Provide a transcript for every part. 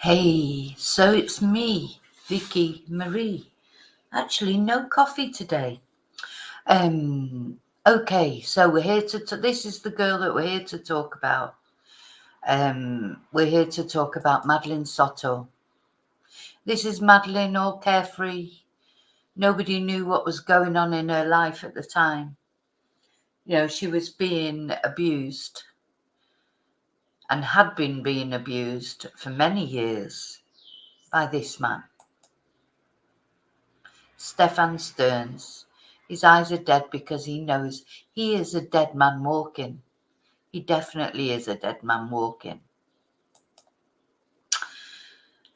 Hey, so it's me, Vicki Marie. Actually, no coffee today. Okay, so we're here to. This is the girl that we're here to talk about. We're here to talk about Madeline Soto. This is Madeline, all carefree. Nobody knew what was going on in her life at the time. She was being abused and had been being abused for many years by this man. Stephan Stearns. His eyes are dead because he knows he is a dead man walking. He definitely is a dead man walking.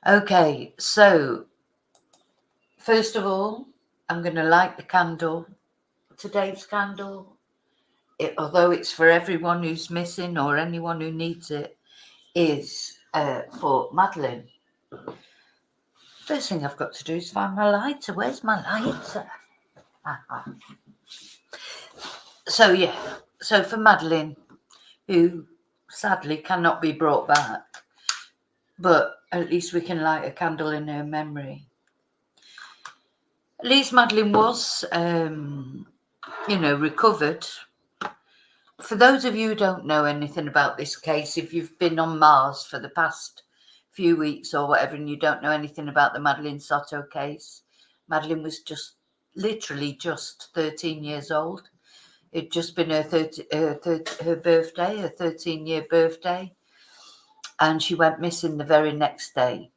Okay, so first of all, I'm going to light the candle. Today's candle, although it's for everyone who's missing or anyone who needs it, is for Madeline. First thing I've got to do is find my lighter. Where's my lighter? So for Madeline, who sadly cannot be brought back, but at least we can light a candle in her memory. At least Madeline was, recovered. For those of you who don't know anything about this case, if you've been on Mars for the past few weeks or whatever and you don't know anything about the Madeline Soto case, Madeline was literally just 13 years old. It'd just been her birthday, her 13-year birthday, and she went missing the very next day.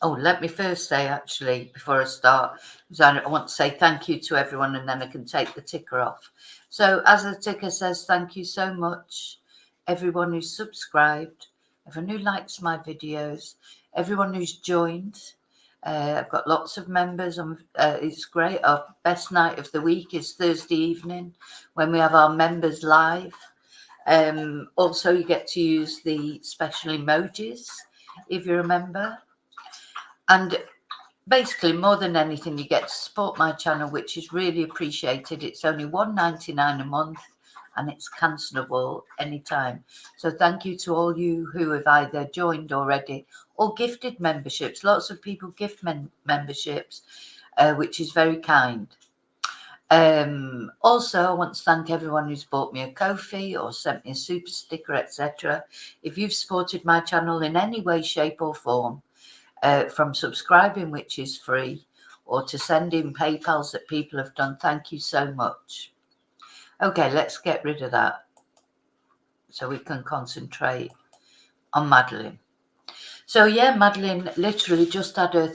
Oh, let me first say, actually, before I start, I want to say thank you to everyone, and then I can take the ticker off. So as the ticker says, thank you so much, everyone who's subscribed, everyone who likes my videos, everyone who's joined. I've got lots of members. It's great. Our best night of the week is Thursday evening when we have our members live. Also, you get to use the special emojis if you're a member. And basically, more than anything, you get to support my channel, which is really appreciated. It's only $1.99 a month and it's cancelable anytime. So thank you to all you who have either joined already or gifted memberships. Lots of people gift memberships, which is very kind. Also, I want to thank everyone who's bought me a Ko-fi or sent me a super sticker, etc. If you've supported my channel in any way, shape or form, from subscribing, which is free, or to sending PayPals that people have done, thank you so much. Okay, let's get rid of that so we can concentrate on Madeline. So yeah, Madeline literally just had her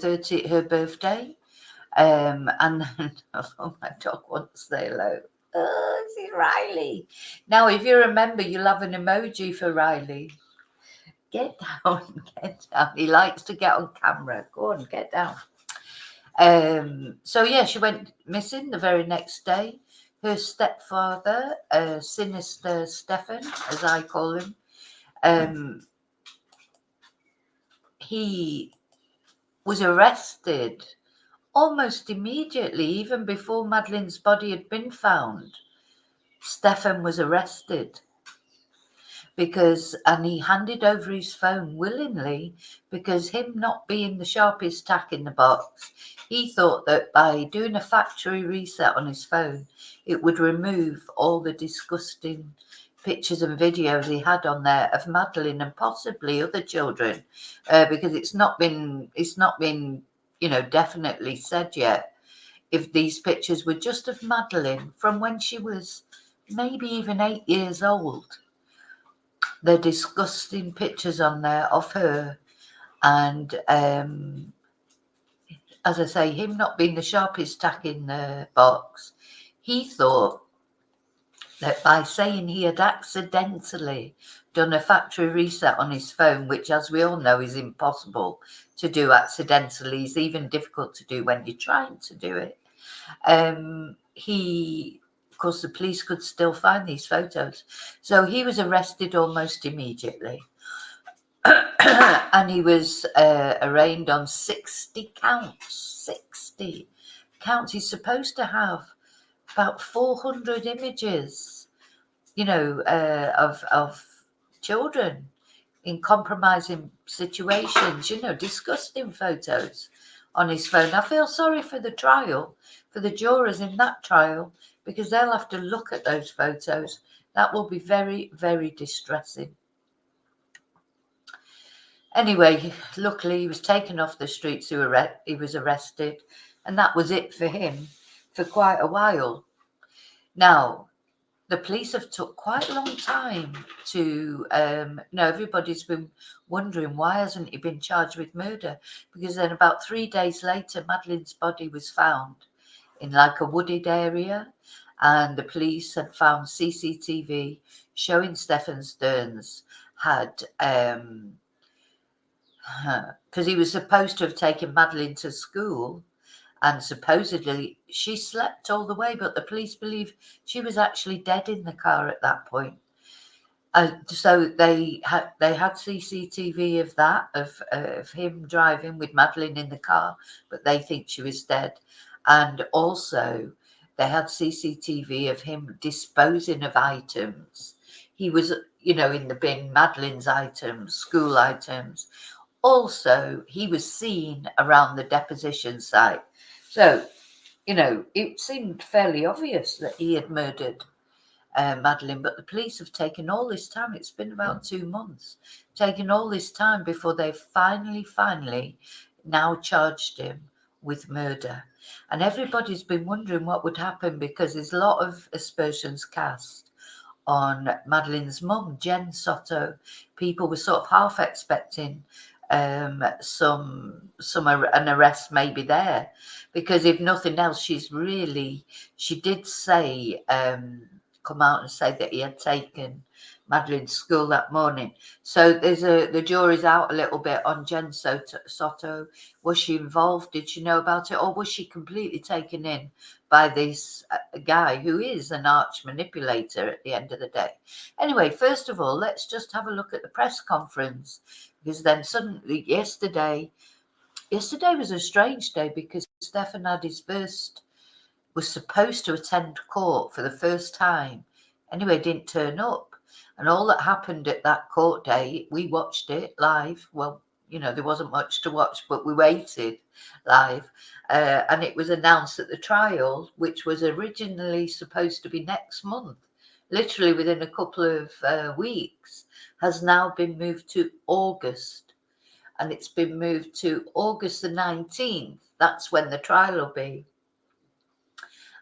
birthday, and then oh, my dog wants to say hello. Oh, this is Riley. Now, if you remember, you'll have an emoji for Riley. Get down, get down. He likes to get on camera. Go on, get down. So yeah, she went missing the very next day. Her stepfather, sinister Stephan, as I call him, he was arrested almost immediately, even before Madeline's body had been found. Stephan was arrested and he handed over his phone willingly, because him not being the sharpest tack in the box, he thought that by doing a factory reset on his phone, it would remove all the disgusting pictures and videos he had on there of Madeline and possibly other children, because it's not been definitely said yet if these pictures were just of Madeline from when she was maybe even 8 years old. The disgusting pictures on there of her, and as I say, him not being the sharpest tack in the box, he thought that by saying he had accidentally done a factory reset on his phone, which, as we all know, is impossible to do accidentally, is even difficult to do when you're trying to do it. Of course, the police could still find these photos. So he was arrested almost immediately. And he was arraigned on 60 counts. 60 counts. He's supposed to have about 400 images, of children. in compromising situations, disgusting photos on his phone. I feel sorry for the trial, for the jurors in that trial, because they'll have to look at those photos. That will be very, very distressing. Anyway, luckily he was taken off the streets. He was arrested, and that was it for him for quite a while. Now, the police have took quite a long time to, everybody's been wondering why hasn't he been charged with murder? Because then about 3 days later, Madeline's body was found in like a wooded area, and the police had found CCTV showing Stephan Stearns had, because he was supposed to have taken Madeline to school, and supposedly she slept all the way, but the police believe she was actually dead in the car at that point. So they had CCTV of that, of him driving with Madeline in the car, but they think she was dead. And also they had CCTV of him disposing of items. He was, in the bin, Madeline's items, school items. Also, he was seen around the deposition site. So, it seemed fairly obvious that he had murdered Madeline, but the police have taken all this time. It's been about 2 months, taken all this time before they've finally now charged him with murder. And everybody's been wondering what would happen, because there's a lot of aspersions cast on Madeline's mum, Jen Soto. People were sort of half expecting an arrest maybe there, because if nothing else, she did say, come out and say that he had taken Madeline to school that morning. So the jury's out a little bit on Jen Soto. Was she involved? Did she know about it? Or was she completely taken in by this guy who is an arch manipulator at the end of the day? Anyway, first of all, let's just have a look at the press conference, because then suddenly yesterday was a strange day, because Stephan had was supposed to attend court for the first time. Anyway, didn't turn up. And all that happened at that court day, we watched it live. Well, there wasn't much to watch, but we waited live. And it was announced that the trial, which was originally supposed to be next month, literally within a couple of weeks, has now been moved to August. And it's been moved to August the 19th. That's when the trial will be.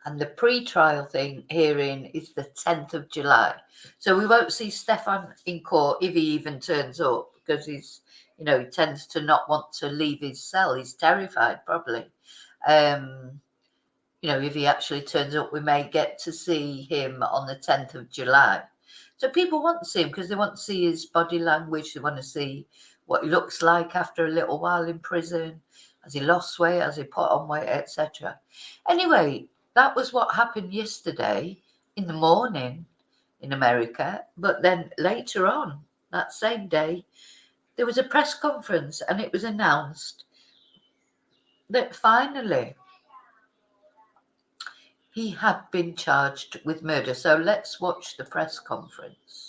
And the pre-trial hearing is the 10th of July. So we won't see Stephan in court if he even turns up, because he's, he tends to not want to leave his cell. He's terrified, probably. If he actually turns up, we may get to see him on the 10th of July. So people want to see him because they want to see his body language. They want to see what he looks like after a little while in prison. Has he lost weight? Has he put on weight, etc.? Anyway, that was what happened yesterday in the morning in America. But then later on, that same day, there was a press conference, and it was announced that finally he had been charged with murder. So let's watch the press conference.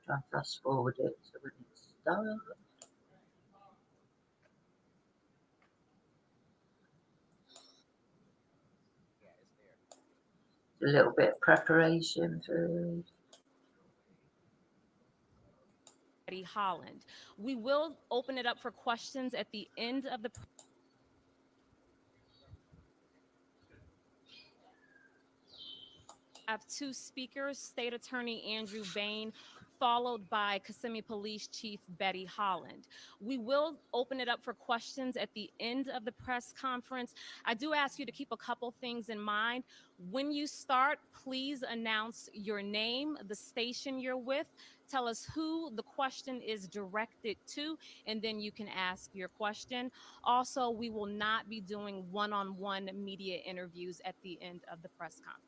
Try and fast forward it so when it starts. A little bit of preparation for Betty Holland. We will open it up for questions at the end of the. I have two speakers, State Attorney Andrew Bain, followed by Kissimmee Police Chief Betty Holland. We will open it up for questions at the end of the press conference. I do ask you to keep a couple things in mind. When you start, please announce your name, the station you're with, tell us who the question is directed to, and then you can ask your question. Also, we will not be doing one-on-one media interviews at the end of the press conference.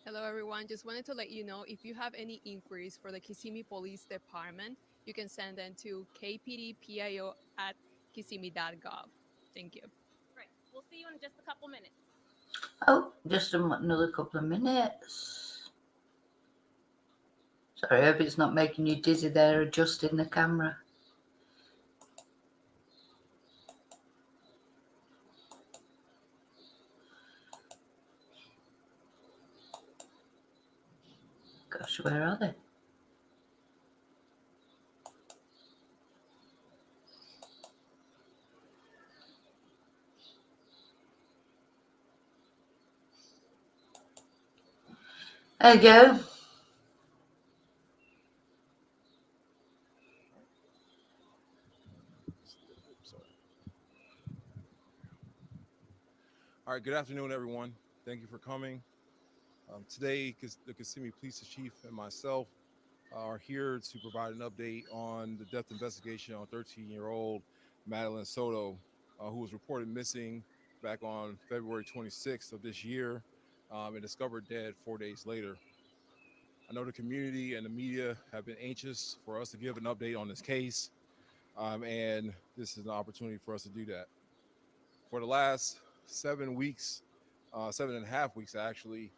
Hello, everyone. Just wanted to let you know if you have any inquiries for the Kissimmee Police Department, you can send them to kpdpio@kissimmee.gov. Thank you. Great. We'll see you in just a couple minutes. Oh, just another couple of minutes. Sorry, I hope it's not making you dizzy there adjusting the camera. Gosh, where are they? There you go. Sorry. All right, good afternoon, everyone. Thank you for coming. Today, the Kissimmee Police Chief and myself are here to provide an update on the death investigation on 13-year-old Madeline Soto, who was reported missing back on February 26th of this year and discovered dead 4 days later. I know the community and the media have been anxious for us to give an update on this case, and this is an opportunity for us to do that. For the last 7 weeks, 7.5 weeks actually,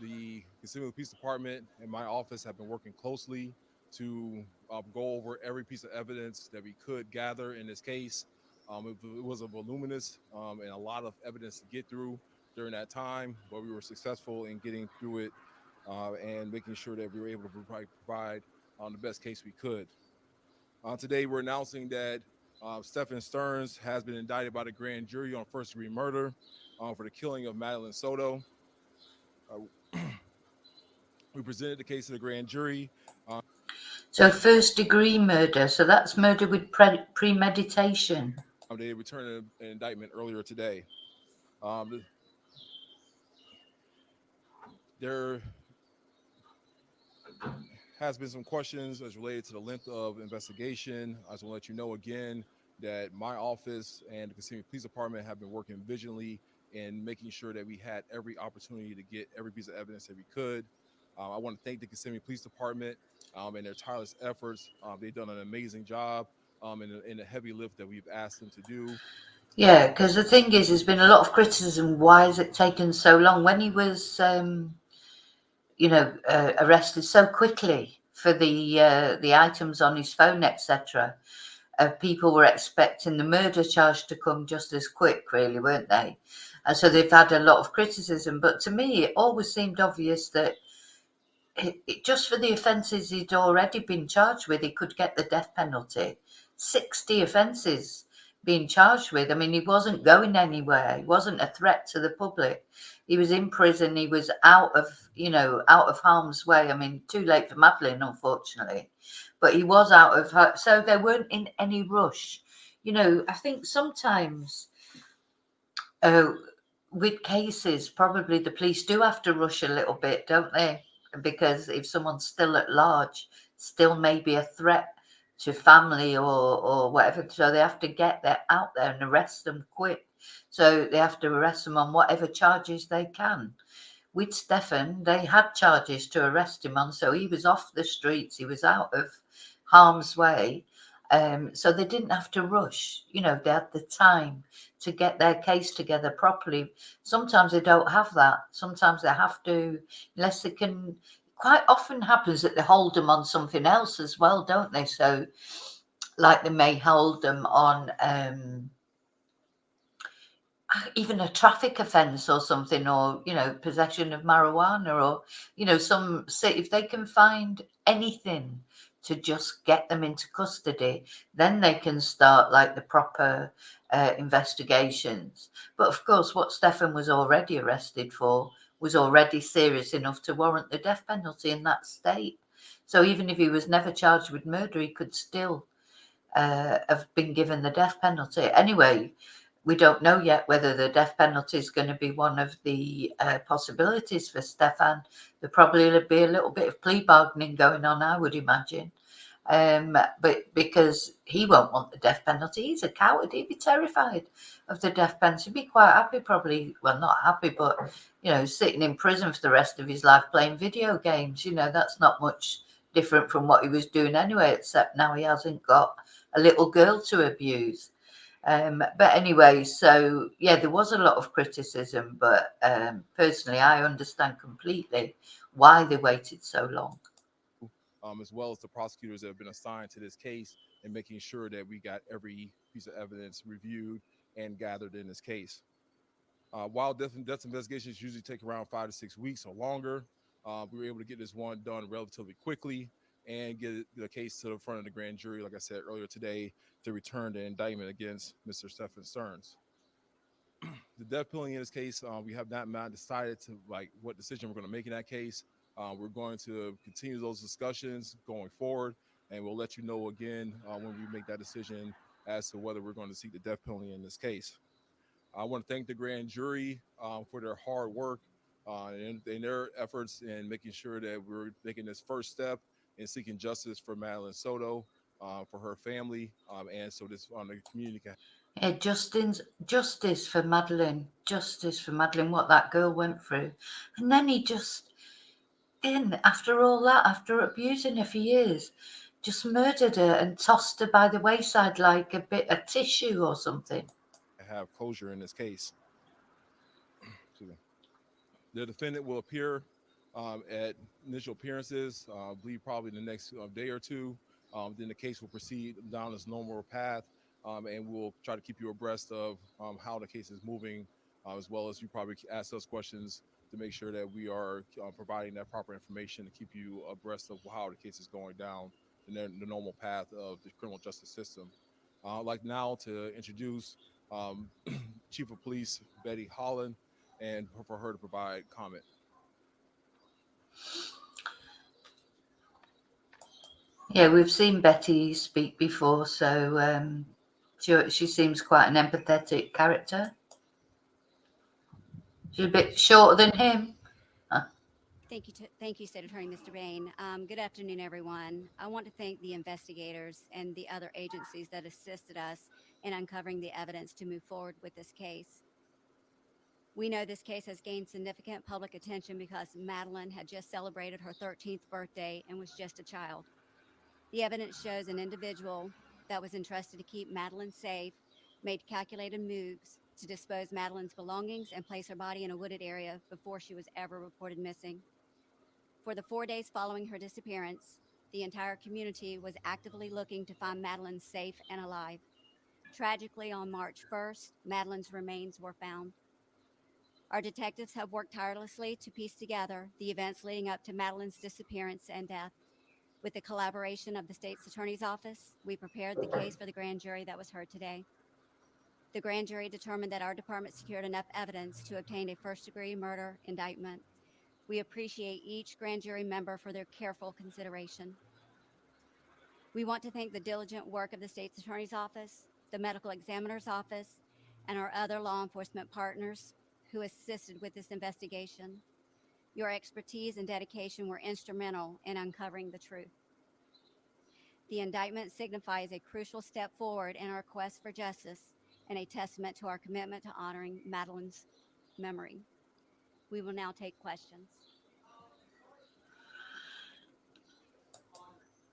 the Kissimmee Police Department and my office have been working closely to go over every piece of evidence that we could gather in this case. It was a voluminous and a lot of evidence to get through during that time, but we were successful in getting through it and making sure that we were able to provide the best case we could. Today, we're announcing that Stephan Stearns has been indicted by the grand jury on first-degree murder for the killing of Madeline Soto. We presented the case to the grand jury. So, first degree murder. So, that's murder with premeditation. They returned an indictment earlier today. There has been some questions as related to the length of investigation. I just want to let you know again that my office and the Kissimmee Police Department have been working vigilantly in making sure that we had every opportunity to get every piece of evidence that we could. I want to thank the Kissimmee Police Department and their tireless efforts. They've done an amazing job in the heavy lift that we've asked them to do. Yeah, because the thing is, there's been a lot of criticism. Why has it taken so long? When he was, arrested so quickly for the items on his phone, etc., people were expecting the murder charge to come just as quick, really, weren't they? And so they've had a lot of criticism. But to me, it always seemed obvious that just for the offences he'd already been charged with, he could get the death penalty. 60 offences being charged with. I mean, he wasn't going anywhere. He wasn't a threat to the public. He was in prison. He was out of harm's way. I mean, too late for Madeline, unfortunately, but he was out of her. So they weren't in any rush. I think sometimes uh, with cases, probably the police do have to rush a little bit, don't they? Because if someone's still at large, still maybe a threat to family or whatever, so they have to get that out there and arrest them quick. So they have to arrest them on whatever charges they can. With Stephan, they had charges to arrest him on, so he was off the streets, he was out of harm's way. So they didn't have to rush. They had the time to get their case together properly. Sometimes they don't have that. Sometimes they have to, unless they can. Quite often happens that they hold them on something else as well, don't they? So, like they may hold them on even a traffic offence or something, or possession of marijuana, or some say if they can find anything to just get them into custody, then they can start like the proper investigations. But of course, what Stephan was already arrested for was already serious enough to warrant the death penalty in that state. So even if he was never charged with murder, he could still have been given the death penalty. Anyway, we don't know yet whether the death penalty is going to be one of the possibilities for Stephan. There probably will be a little bit of plea bargaining going on, I would imagine. But because he won't want the death penalty, he's a coward. He'd be terrified of the death penalty. He'd be quite happy, probably. Well, not happy, but sitting in prison for the rest of his life playing video games. That's not much different from what he was doing anyway, except now he hasn't got a little girl to abuse. But anyway, so yeah, there was a lot of criticism, but personally, I understand completely why they waited so long. As well as the prosecutors that have been assigned to this case, and making sure that we got every piece of evidence reviewed and gathered in this case. While death investigations usually take around 5 to 6 weeks or longer, we were able to get this one done relatively quickly and get the case to the front of the grand jury, like I said earlier today, to return the indictment against Mr. Stephan Stearns. The death penalty in this case, we have not decided to what decision we're going to make in that case. We're going to continue those discussions going forward, and we'll let you know again when we make that decision as to whether we're going to seek the death penalty in this case. I want to thank the grand jury for their hard work and their efforts in making sure that we're making this first step in seeking justice for Madeline Soto, for her family, and so this on the community can. Yeah, justice for Madeline, what that girl went through. And then he just, after all that, after abusing her for years, just murdered her and tossed her by the wayside like a bit of tissue or something. Have closure in this case. The defendant will appear at initial appearances, I believe probably the next day or two. Then the case will proceed down its normal path, and we'll try to keep you abreast of how the case is moving, as well as you probably ask us questions to make sure that we are providing that proper information to keep you abreast of how the case is going down the normal path of the criminal justice system. I'd like now to introduce Chief of Police Betty Holland, and for her to provide comment. Yeah, we've seen Betty speak before, so she seems quite an empathetic character. She's a bit shorter than him. Thank you, State Attorney Mr. Bain. Good afternoon, everyone. I want to thank the investigators and the other agencies that assisted us in uncovering the evidence to move forward with this case. We know this case has gained significant public attention because Madeline had just celebrated her 13th birthday and was just a child. The evidence shows an individual that was entrusted to keep Madeline safe made calculated moves to dispose Madeline's belongings and place her body in a wooded area before she was ever reported missing. For the 4 days following her disappearance, the entire community was actively looking to find Madeline safe and alive. Tragically, on March 1st, Madeline's remains were found. Our detectives have worked tirelessly to piece together the events leading up to Madeline's disappearance and death. With the collaboration of the state's attorney's office, we prepared the case for the grand jury that was heard today. The grand jury determined that our department secured enough evidence to obtain a first-degree murder indictment. We appreciate each grand jury member for their careful consideration. We want to thank the diligent work of the state's attorney's office, the medical examiner's office, and our other law enforcement partners who assisted with this investigation. Your expertise and dedication were instrumental in uncovering the truth. The indictment signifies a crucial step forward in our quest for justice and a testament to our commitment to honoring Madeline's memory. We will now take questions.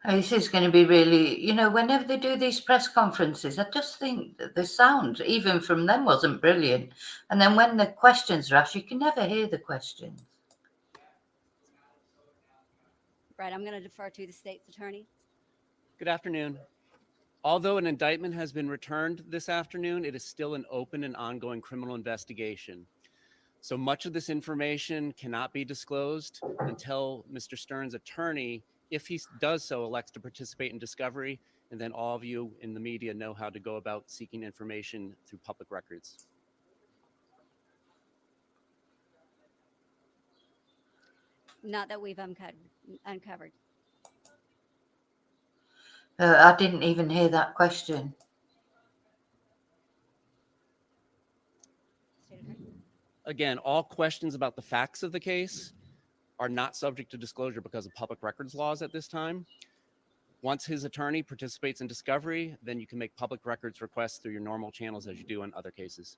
This is going to be really, whenever they do these press conferences, I just think that the sound, even from them, wasn't brilliant. And then when the questions are asked, you can never hear the questions. Right, I'm going to defer to the state's attorney. Good afternoon. Although an indictment has been returned this afternoon, it is still an open and ongoing criminal investigation. So much of this information cannot be disclosed until Mr. Stern's attorney, if he does so, elects to participate in discovery, and then all of you in the media know how to go about seeking information through public records. Not that we've uncovered. I didn't even hear that question. Again, all questions about the facts of the case are not subject to disclosure because of public records laws at this time. Once his attorney participates in discovery, then you can make public records requests through your normal channels as you do in other cases.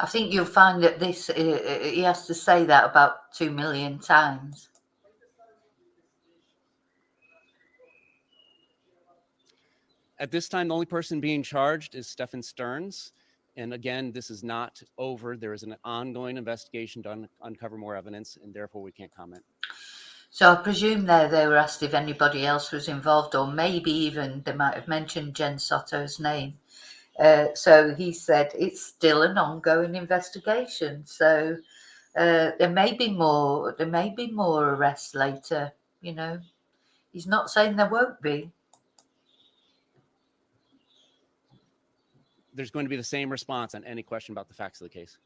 I think you'll find that this, he has to say that about 2 million times. At this time, the only person being charged is Stephan Stearns. And again, this is not over. There is an ongoing investigation to uncover more evidence, and therefore we can't comment. So I presume they were asked if anybody else was involved, or maybe even they might have mentioned Jen Soto's name. So he said it's still an ongoing investigation. So there may be more. There may be more arrests later. You know, he's not saying there won't be. There's going to be the same response on any question about the facts of the case.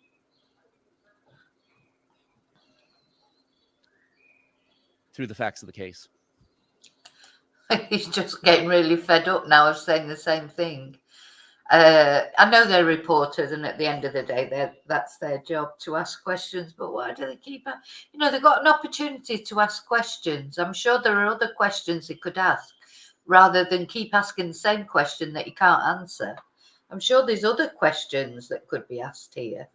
Through the facts of the case. He's just getting really fed up now of saying the same thing. I know they're reporters, and at the end of the day, that's their job to ask questions. But why do they keep? You know, they've got an opportunity to ask questions. I'm sure there are other questions they could ask, rather than keep asking the same question that you can't answer. I'm sure there's other questions that could be asked here.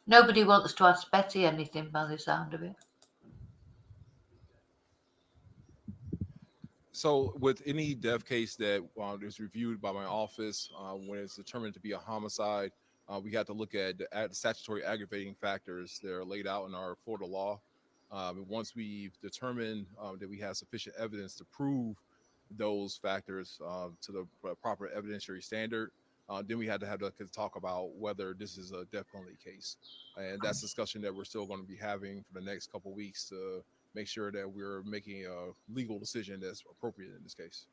Nobody wants to ask Betty anything by the sound of it. So, with any death case that is reviewed by my office, when it's determined to be a homicide, we have to look at the statutory aggravating factors that are laid out in our Florida law. Once we've determined that we have sufficient evidence to prove those factors to the proper evidentiary standard, then we had to have to talk about whether this is a death penalty case. And that's a discussion that we're still going to be having for the next couple of weeks to make sure that we're making a legal decision that's appropriate in this case.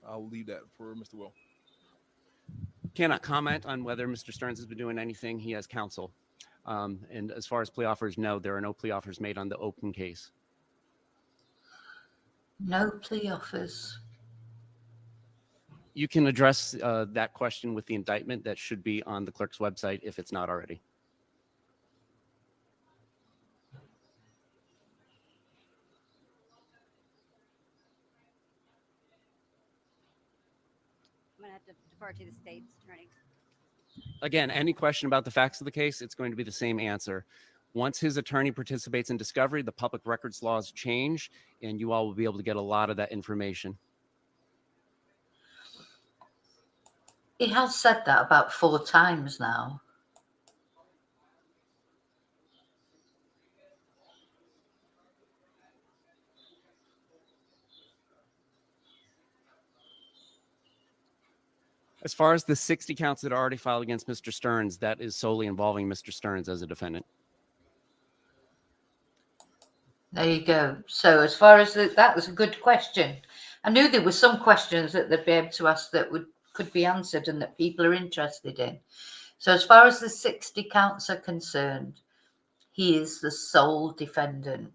I'll leave that for Mr. Will. Cannot comment on whether Mr. Stearns has been doing anything. He has counsel. And as far as plea offers, no, there are no plea offers made on the open case. No plea offers. You can address that question with the indictment that should be on the clerk's website if it's not already. I'm going to have to defer to the state's attorney. Again, any question about the facts of the case, it's going to be the same answer. Once his attorney participates in discovery, the public records laws change, and you all will be able to get a lot of that information. He has said that about 4 times now. As far as the 60 counts that are already filed against Mr. Stearns, that is solely involving Mr. Stearns as a defendant. There you go. So as far as that was a good question. I knew there were some questions that they'd be able to ask that could be answered and that people are interested in. So as far as the 60 counts are concerned, he is the sole defendant.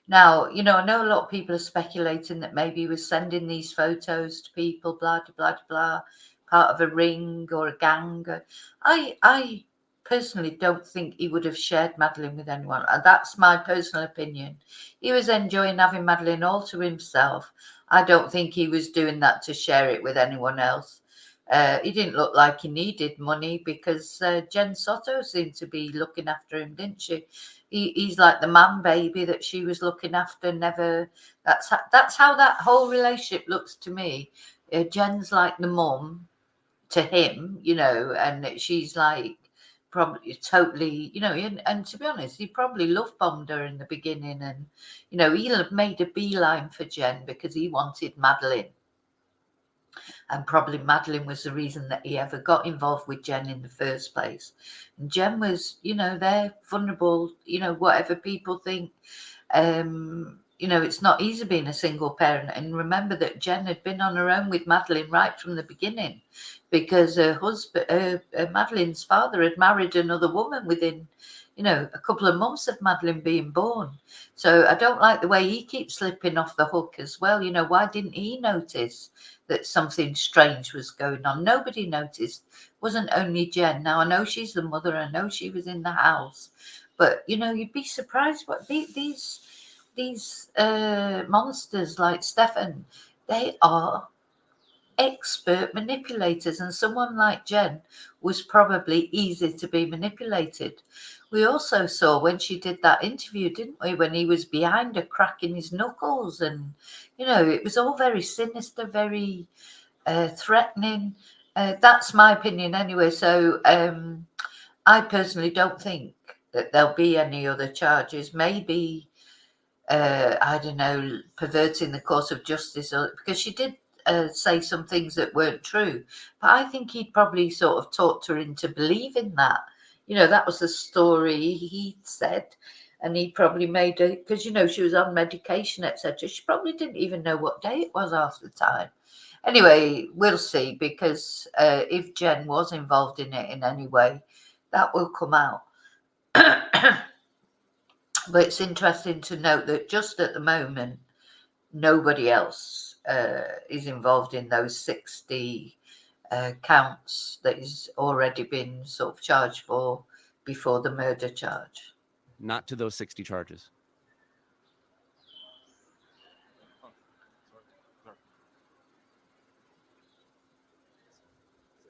Now, you know, I know a lot of people are speculating that maybe he was sending these photos to people, blah, blah, blah, blah, part of a ring or a gang. I personally don't think he would have shared Madeline with anyone. That's my personal opinion. He was enjoying having Madeline all to himself. I don't think he was doing that to share it with anyone else. He didn't look like he needed money because Jen Soto seemed to be looking after him, didn't she? He's like the man baby that she was looking after. Never. That's how that whole relationship looks to me. Jen's like the mum to him, you know, and she's like probably totally, you know, and to be honest, he probably love bombed her in the beginning, and you know, he'll have made a beeline for Jen because he wanted Madeline. And probably Madeline was the reason that he ever got involved with Jen in the first place. And Jen was, you know, they're vulnerable, you know, whatever people think. You know, it's not easy being a single parent. And remember that Jen had been on her own with Madeline right from the beginning because her husband, Madeline's father, had married another woman within, you know, a couple of months of Madeline being born. So I don't like the way he keeps slipping off the hook as well. You know, why didn't he notice that something strange was going on? Nobody noticed. It wasn't only Jen. Now, I know she's the mother. I know she was in the house. But, you know, you'd be surprised what these monsters like Stephan, they are expert manipulators, and someone like Jen was probably easy to be manipulated. We also saw when she did that interview, didn't we, when he was behind her cracking his knuckles, and you know, it was all very sinister, very threatening. That's my opinion anyway. So I personally don't think that there'll be any other charges. Maybe I don't know, perverting the course of justice, or because she did say some things that weren't true. But I think he'd probably sort of talked her into believing that. You know, that was the story he said. And he probably made it because, you know, she was on medication, etc. She probably didn't even know what day it was half the time. Anyway, we'll see, because if Jen was involved in it in any way, that will come out. But it's interesting to note that just at the moment, nobody else is involved in those 60 counts that has already been sort of charged for before the murder charge. Not to those 60 charges.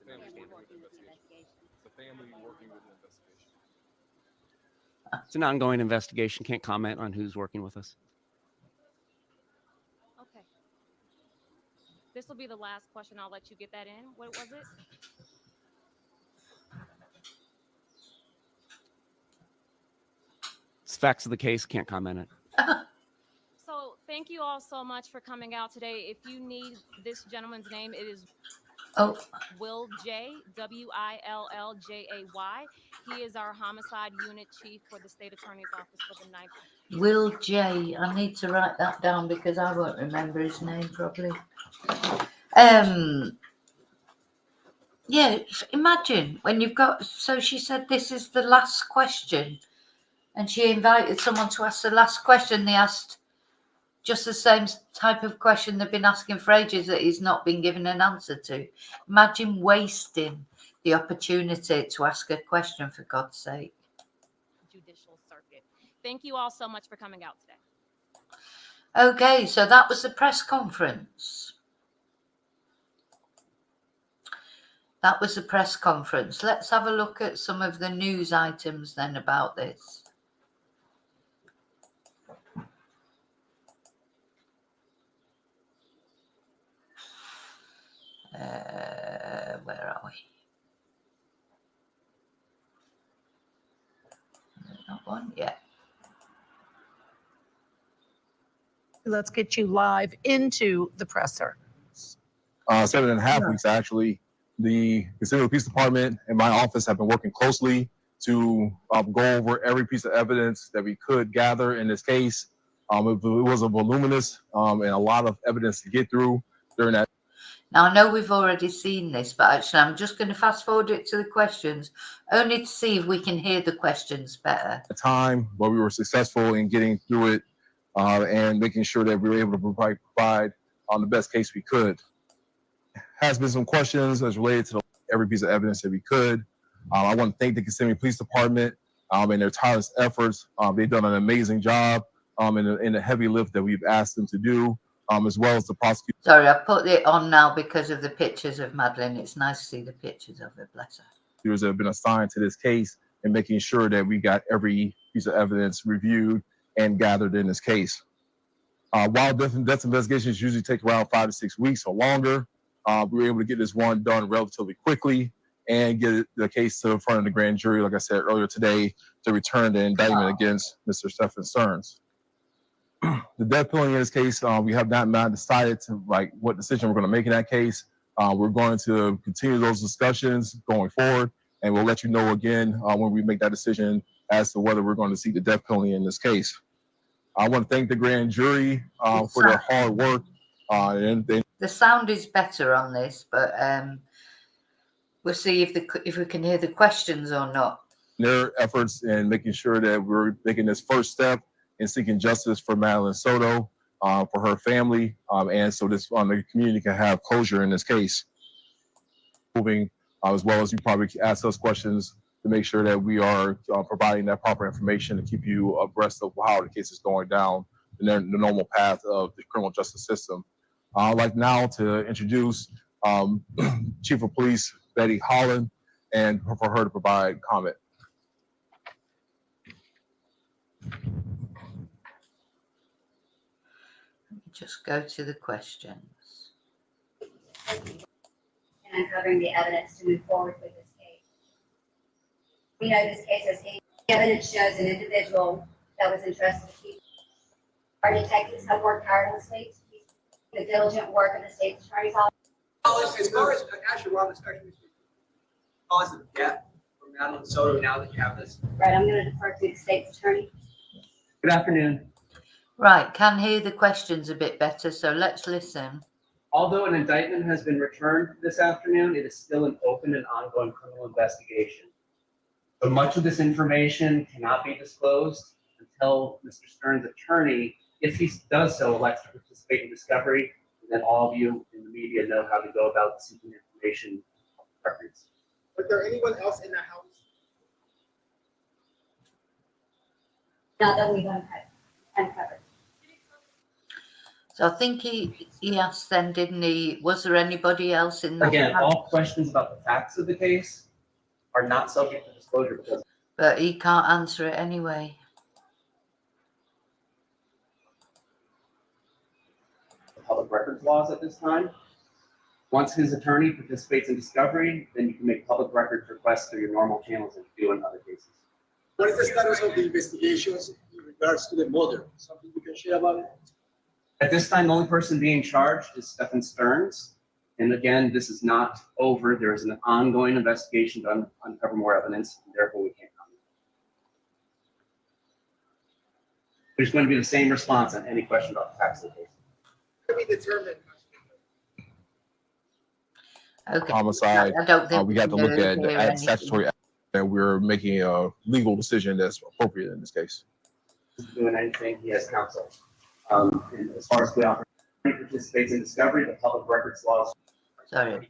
It's a family working with an investigation. It's an ongoing investigation. Can't comment on who's working with us. Okay. This will be the last question. I'll let you get that in. What was it? It's facts of the case. Can't comment it. So thank you all so much for coming out today. If you need this gentleman's name, it is Will J, Willjay. He is our homicide unit chief for the state attorney's office for the 9th. Will J. I need to write that down because I won't remember his name properly. Yeah, imagine when you've got, so she said this is the last question, and she invited someone to ask the last question. They asked just the same type of question they've been asking for ages that he's not been given an answer to. Imagine wasting the opportunity to ask a question, for God's sake. Judicial circuit. Thank you all so much for coming out today. Okay, so that was the press conference. That was the press conference. Let's have a look at some of the news items then about this. Where are we? That one, yeah. Let's get you live into the presser. 7.5 weeks, actually. The Kissimmee Police Department and my office have been working closely to go over every piece of evidence that we could gather in this case. It was a voluminous and a lot of evidence to get through during that. Now, I know we've already seen this, but actually I'm just going to fast forward it to the questions, only to see if we can hear the questions better. Time, but we were successful in getting through it and making sure that we were able to provide on the best case we could. Has been some questions as related to every piece of evidence that we could. I want to thank the Kissimmee Police Department and their tireless efforts. They've done an amazing job in the heavy lift that we've asked them to do, as well as the prosecutor. Sorry, I put it on now because of the pictures of Madeline. It's nice to see the pictures of her, bless her. That have been assigned to this case and making sure that we got every piece of evidence reviewed and gathered in this case. While death investigations usually take around 5 to 6 weeks or longer, we were able to get this one done relatively quickly and get the case to the front of the grand jury, like I said earlier today, to return the indictment against Mr. Stephan Stearns. The death penalty in this case, we have not decided to what decision we're going to make in that case. We're going to continue those discussions going forward, and we'll let you know again when we make that decision as to whether we're going to seek the death penalty in this case. I want to thank the grand jury for their hard work. The sound is better on this, but we'll see if we can hear the questions or not. their efforts in making sure that we're making this first step in seeking justice for Madeline Soto, for her family, and so this the community can have closure in this case. Moving, as well as you probably ask us questions to make sure that we are providing that proper information to keep you abreast of how the case is going down in the normal path of the criminal justice system. I'd like now to introduce Chief of Police Betty Holland, and for her to provide comment. Just go to the questions. And uncovering the evidence to move forward with this case. We know this case has the evidence shows an individual that was entrusted to keep. Our detectives have worked tirelessly to keep the diligent work of the state's attorney's office. As far as actually, we're on the spectrum, cause of death from Madeline Soto. Now that you have this, Right, I'm going to defer to the state's attorney. Good afternoon. Right, can hear the questions a bit better, so let's listen. Although an indictment has been returned this afternoon, it is still an open and ongoing criminal investigation. So much of this information cannot be disclosed until Mr. Stern's attorney, if he does so, elects to participate in discovery, and then all of you in the media know how to go about seeking information records. was there anyone else in the house? Not that we've uncovered. So I think he asked then, didn't he? Was there anybody else in the Again, house? all questions about the facts of the case are not subject to disclosure because But he can't answer it anyway. of public records laws at this time. Once his attorney participates in discovery, then you can make public records requests through your normal channels as you do in other cases. What is the status of the investigations in regards to the mother? Something you can share about it? At this time, the only person being charged is Stephan Stearns. And again, this is not over. There is an ongoing investigation to uncover more evidence, and therefore we can't comment. There's going to be the same response on any question about the facts of the case. To be determined. Okay. Homicide. I don't think We got to look can hear at anything. statutory, and we're making a legal decision that's appropriate in this case. Doing anything, he has counsel. And as far as the opportunity participates in discovery, the public records laws. Sorry.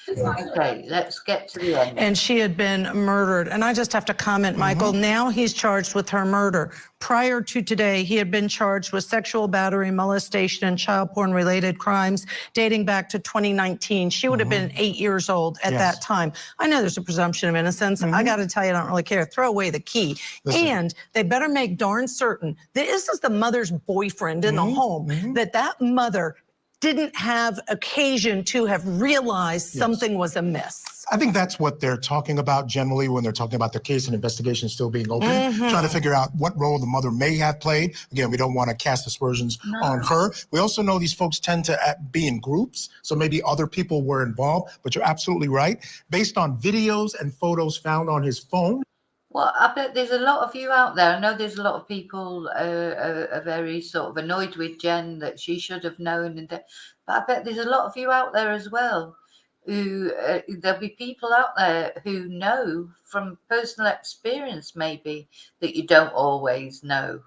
Okay, let's get to the end. And she had been murdered. And I just have to comment, Michael, now he's charged with her murder. Prior to today, he had been charged with sexual battery, molestation, and child porn related crimes dating back to 2019. She would have been 8 years old at that time. I know there's a presumption of innocence. I got to tell you, I don't really care. Throw away the key. And they better make darn certain that this is the mother's boyfriend in the home, that mother didn't have occasion to have realized something was amiss. I think that's what they're talking about generally when they're talking about the case and investigation still being open, trying to figure out what role the mother may have played. Again, we don't want to cast aspersions on her. We also know these folks tend to be in groups, so maybe other people were involved, but you're absolutely right. Based on videos and photos found on his phone. Well, I bet there's a lot of you out there. I know there's a lot of people are very sort of annoyed with Jen that she should have known, but I bet there's a lot of you out there as well who there'll be people out there who know from personal experience maybe that you don't always know.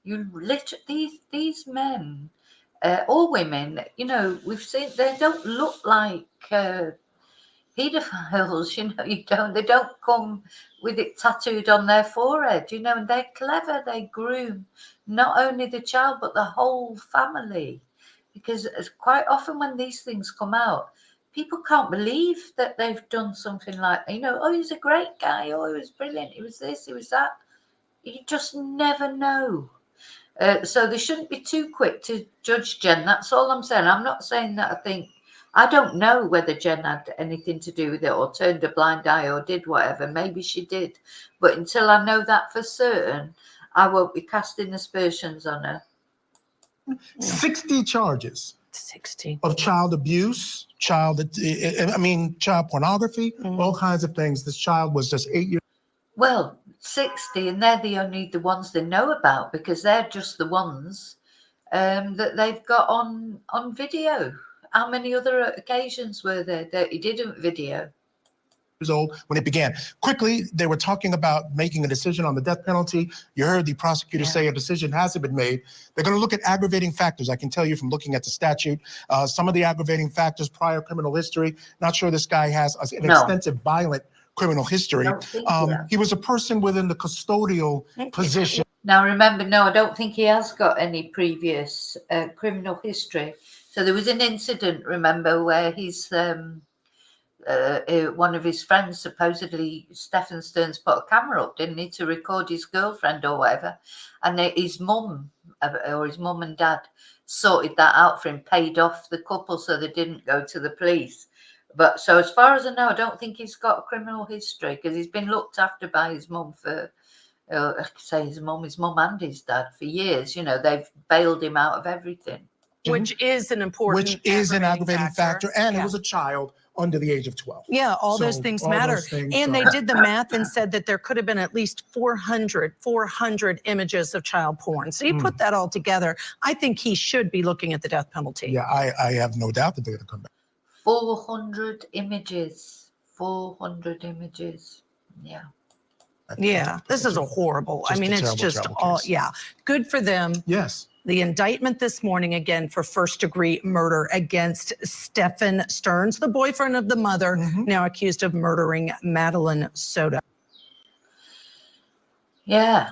You literally these men or women, you know, we've seen they don't look like pedophiles, they don't come with it tattooed on their forehead, and they're clever. They groom not only the child but the whole family, because quite often when these things come out, people can't believe that they've done something like, oh, he's a great guy, oh, he was brilliant, he was this, he was that. You just never know. So they shouldn't be too quick to judge Jen. That's all I'm saying. I'm not saying that I don't know whether Jen had anything to do with it or turned a blind eye or did whatever. Maybe she did. But until I know that for certain, I won't be casting aspersions on her. 60 charges. 60. Of child abuse, child pornography, all kinds of things. This child was just 8 years. Well, 60, and they're the ones they know about, because they're just the ones that they've got on video. How many other occasions were there that he didn't video? years old when it began. Quickly, they were talking about making a decision on the death penalty. You heard the prosecutor say a decision hasn't been made. They're going to look at aggravating factors. I can tell you from looking at the statute, some of the aggravating factors, prior criminal history. Not sure this guy has an extensive violent criminal history. He was a person within the custodial position. Now remember, no, I don't think he has got any previous criminal history. So there was an incident, remember, where he's one of his friends, supposedly Stephan Stearns, put a camera up, didn't he, to record his girlfriend or whatever, and his mum or his mum and dad sorted that out for him, paid off the couple so they didn't go to the police. But so as far as I know, I don't think he's got a criminal history because he's been looked after by his mum for I could say his mum and his dad for years. You know, they've bailed him out of everything. Which is an important Which is an aggravating factor. And it was a child under the age of 12. Yeah, all those things matter. And they did the math and said that there could have been at least 400 images of child porn. So you put that all together, I think he should be looking at the death penalty. Yeah, I have no doubt that they're going to come back. 400 images. 400 images. Yeah. Yeah, this is a horrible. I mean, it's just all, yeah. Good for them. Yes. The indictment this morning, again, for first-degree murder against Stephan Stearns, the boyfriend of the mother, now accused of murdering Madeline Soto. Yeah.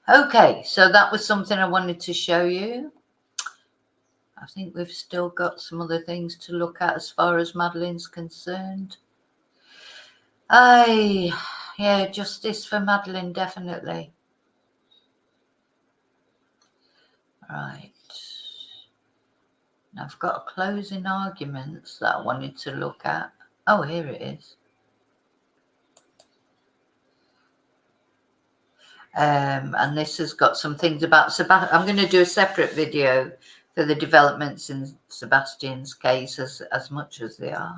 Okay, so that was something I wanted to show you. I think we've still got some other things to look at as far as Madeline's concerned. Yeah, justice for Madeline, definitely. Right. Now I've got a closing arguments that I wanted to look at. Oh, here it is. And this has got some things about Sebastian. I'm going to do a separate video for the developments in Sebastian's case as much as they are.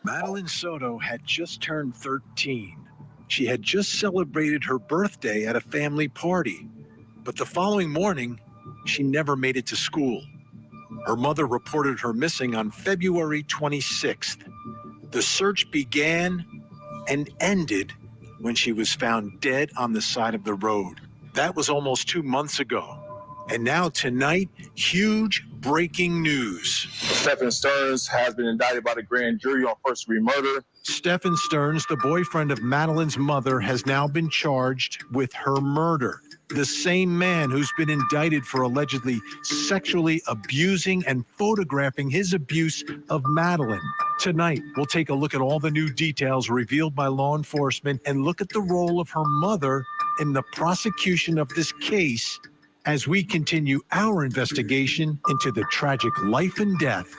Madeline Soto had just turned 13. She had just celebrated her birthday at a family party, but the following morning, she never made it to school. Her mother reported her missing on February 26th. The search began and ended when she was found dead on the side of the road. That was almost 2 months ago. And now tonight, huge breaking news. Stephan Stearns has been indicted by the grand jury on first-degree murder. Stephan Stearns, the boyfriend of Madeline's mother, has now been charged with her murder. The same man who's been indicted for allegedly sexually abusing and photographing his abuse of Madeline. Tonight, we'll take a look at all the new details revealed by law enforcement and look at the role of her mother in the prosecution of this case as we continue our investigation into the tragic life and death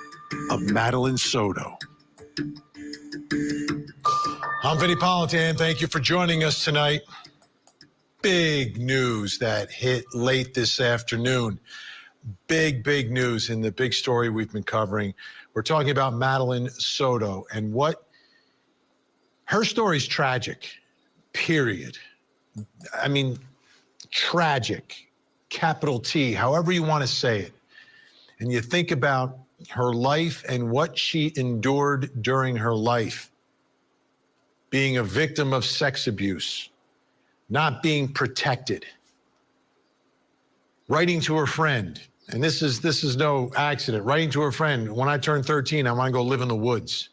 of Madeline Soto. I'm Vinny Politan. Thank you for joining us tonight. Big news that hit late this afternoon. Big news in the big story we've been covering. We're talking about Madeline Soto and what her story's tragic, period. I mean, tragic. Capital T, however you want to say it. And you think about her life and what she endured during her life. Being a victim of sex abuse, not being protected. Writing to her friend, and this is no accident, writing to her friend, when I turn 13, I want to go live in the woods.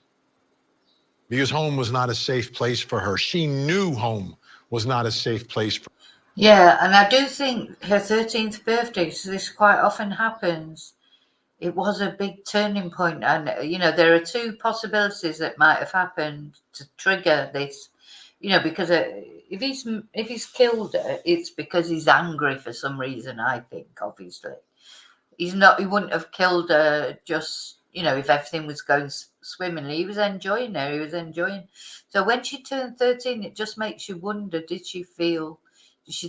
Because home was not a safe place for her. She knew home was not a safe place for her. Yeah, and I do think her 13th birthday, so this quite often happens, it was a big turning point. And, you know, there are two possibilities that might have happened to trigger this, you know, because if he's killed her, it's because he's angry for some reason, I think, obviously. He wouldn't have killed her just, you know, if everything was going swimmingly. He was enjoying her, he was enjoying. So when she turned 13, it just makes you wonder, did she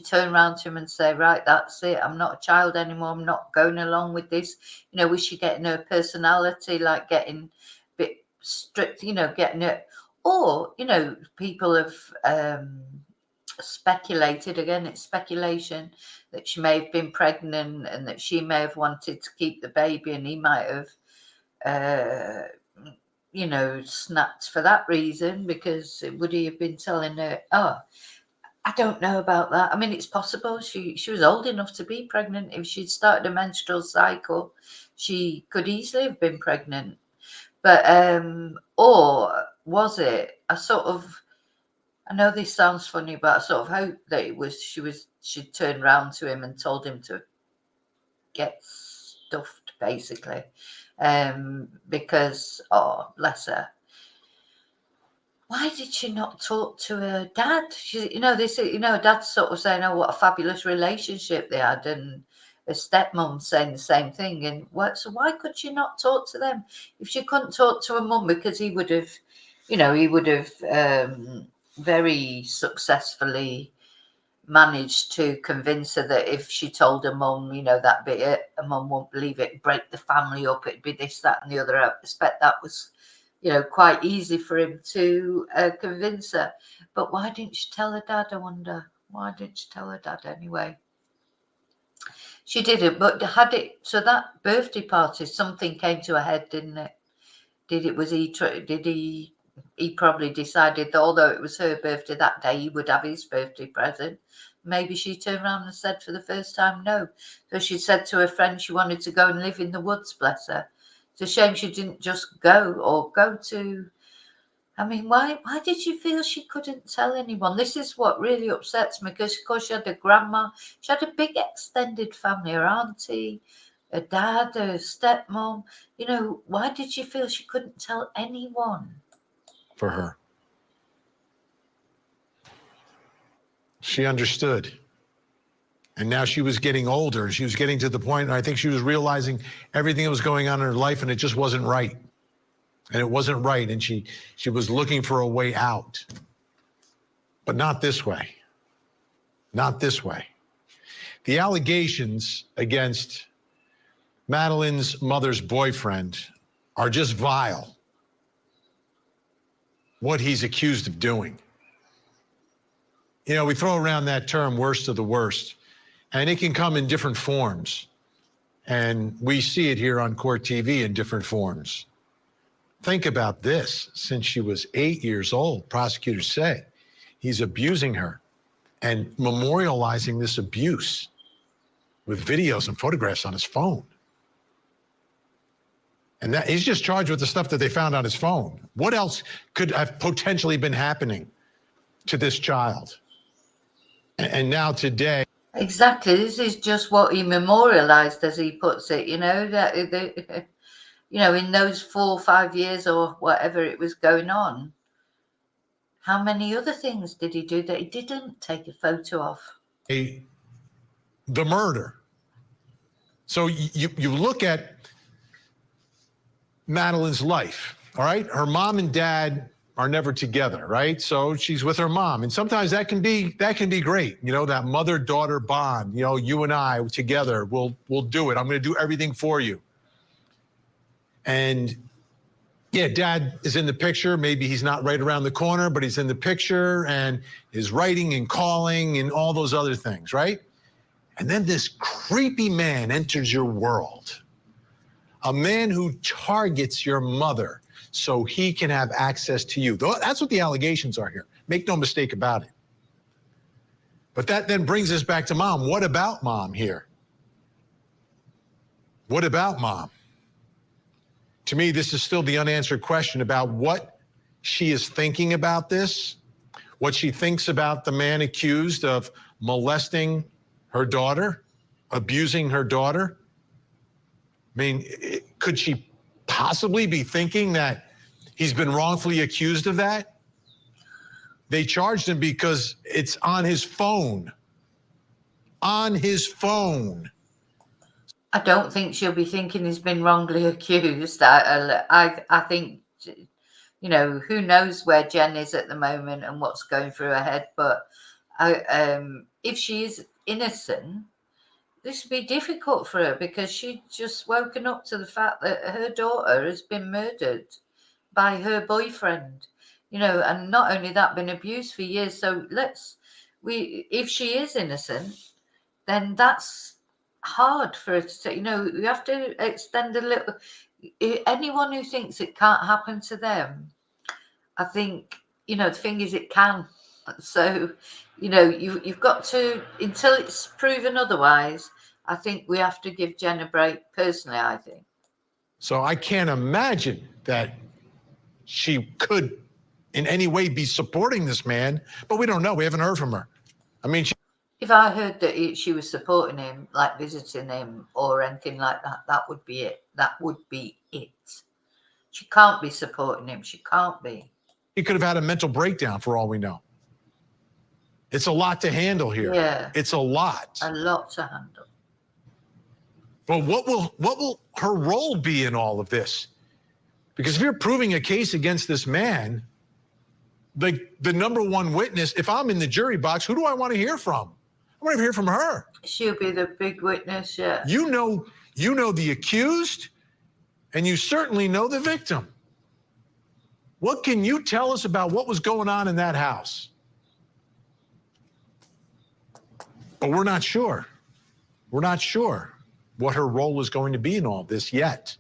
turn around to him and say, right, that's it, I'm not a child anymore, I'm not going along with this? You know, was she getting her personality, like getting a bit strict, you know, getting it? Or, you know, people have speculated, again, it's speculation, that she may have been pregnant and that she may have wanted to keep the baby, and he might have, you know, snapped for that reason, because would he have been telling her, oh, I don't know about that. I mean, it's possible she was old enough to be pregnant. If she'd started a menstrual cycle, she could easily have been pregnant. But or was it a sort of, I know this sounds funny, but I sort of hope that it was she'd turned round to him and told him to get stuffed, basically, because, oh, bless her. Why did she not talk to her dad? She, you know, this, you know, dad's sort of saying, oh, what a fabulous relationship they had, and her stepmom saying the same thing. And what? So why could she not talk to them? If she couldn't talk to her mum, because he would have, you know, he would have very successfully managed to convince her that if she told her mum, you know, that bit, her mum won't believe it, break the family up, it'd be this, that, and the other. I expect that was, you know, quite easy for him to convince her. But why didn't she tell her dad, I wonder? Why didn't she tell her dad anyway? She didn't, but had it, so that birthday party, something came to her head, didn't it? He probably decided that although it was her birthday that day, he would have his birthday present. Maybe she turned around and said for the first time no. So she said to her friend she wanted to go and live in the woods, bless her. It's a shame she didn't just go to, I mean, why did she feel she couldn't tell anyone? This is what really upsets me, because of course she had a grandma, she had a big extended family, her auntie, her dad, her stepmom. You know, why did she feel she couldn't tell anyone? For her. She understood. And now she was getting older. She was getting to the point, and I think she was realizing everything that was going on in her life, and it just wasn't right. And it wasn't right, and she was looking for a way out. But not this way. Not this way. The allegations against Madeline's mother's boyfriend are just vile. What he's accused of doing. You know, we throw around that term, worst of the worst, and it can come in different forms. And we see it here on Court TV in different forms. Think about this. Since she was 8 years old, prosecutors say, he's abusing her and memorializing this abuse with videos and photographs on his phone. And that he's just charged with the stuff that they found on his phone. What else could have potentially been happening to this child? And now today. Exactly. This is just what he memorialized, as he puts it, you know, that, you know, in those 4 or 5 years or whatever it was going on. How many other things did he do that he didn't take a photo of? The murder. So you look at Madeline's life, all right? Her mom and dad are never together, right? So she's with her mom. And sometimes that can be great. You know, that mother-daughter bond, you know, you and I together, we'll do it. I'm going to do everything for you. And yeah, dad is in the picture. Maybe he's not right around the corner, but he's in the picture and is writing and calling and all those other things, right? And then this creepy man enters your world. A man who targets your mother so he can have access to you. That's what the allegations are here. Make no mistake about it. But that then brings us back to mom. What about mom here? What about mom? To me, this is still the unanswered question about what she is thinking about this, what she thinks about the man accused of molesting her daughter, abusing her daughter. I mean, could she possibly be thinking that he's been wrongfully accused of that? They charged him because it's on his phone. On his phone. I don't think she'll be thinking he's been wrongly accused. I think, you know, who knows where Jen is at the moment and what's going through her head. But if she is innocent, this would be difficult for her, because she'd just woken up to the fact that her daughter has been murdered by her boyfriend, you know, and not only that, been abused for years. So if she is innocent, then that's hard for her to say. You know, you have to extend a little. Anyone who thinks it can't happen to them, I think, you know, the thing is it can. So, you know, you've got to, until it's proven otherwise, I think we have to give Jen a break, personally, I think. So I can't imagine that she could in any way be supporting this man, but we don't know. We haven't heard from her. I mean, if I heard that she was supporting him, like visiting him or anything like that, that would be it. That would be it. She can't be supporting him. She can't be. he could have had a mental breakdown for all we know. It's a lot to handle here. Yeah. It's a lot. A lot to handle. But what will her role be in all of this? Because if you're proving a case against this man, the number one witness, if I'm in the jury box, who do I want to hear from? I want to hear from her. She'll be the big witness, yeah. You know the accused, and you certainly know the victim. What can you tell us about what was going on in that house? But we're not sure. We're not sure what her role is going to be in all this yet.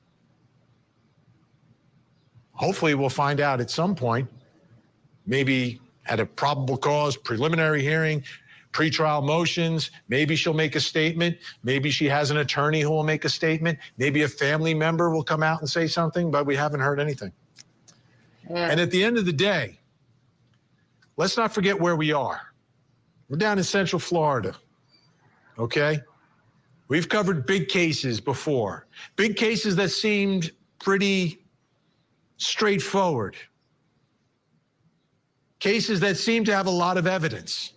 Hopefully we'll find out at some point, maybe at a probable cause, preliminary hearing, pretrial motions. Maybe she'll make a statement. Maybe she has an attorney who will make a statement. Maybe a family member will come out and say something, but we haven't heard anything. Yeah. And at the end of the day, let's not forget where we are. We're down in Central Florida, okay? We've covered big cases before, big cases that seemed pretty straightforward, cases that seemed to have a lot of evidence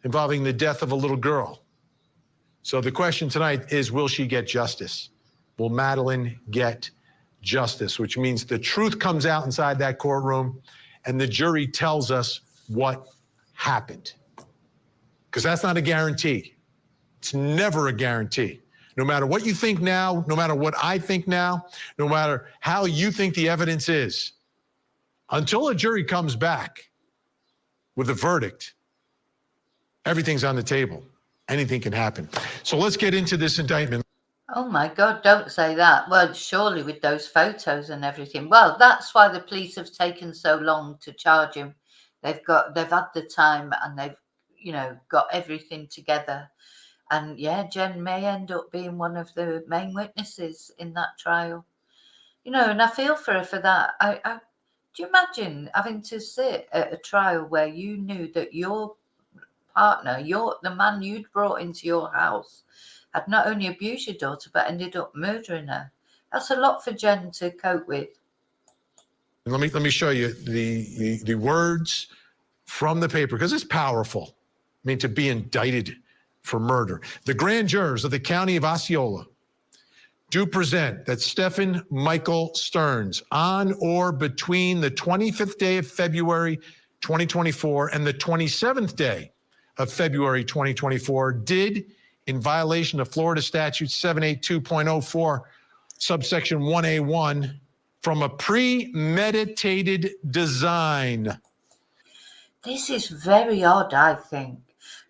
involving the death of a little girl. So the question tonight is, will she get justice? Will Madeline get justice? Which means the truth comes out inside that courtroom and the jury tells us what happened. Because that's not a guarantee. It's never a guarantee. No matter what you think now, no matter what I think now, no matter how you think the evidence is, until a jury comes back with a verdict, everything's on the table. Anything can happen. So let's get into this indictment. Oh my God, don't say that. Well, surely with those photos and everything. Well, that's why the police have taken so long to charge him. They've had the time and they've, you know, got everything together. And yeah, Jen may end up being one of the main witnesses in that trial. You know, and I feel for her for that. Do you imagine having to sit at a trial where you knew that your partner, the man you'd brought into your house, had not only abused your daughter, but ended up murdering her? That's a lot for Jen to cope with. Let me show you the words from the paper, because it's powerful. I mean, to be indicted for murder. The grand jurors of the county of Osceola do present that Stephan Michael Stearns, on or between the 25th day of February 2024 and the 27th day of February 2024, did, in violation of Florida Statute 782.04, subsection 1A1, from a premeditated design. This is very odd, I think,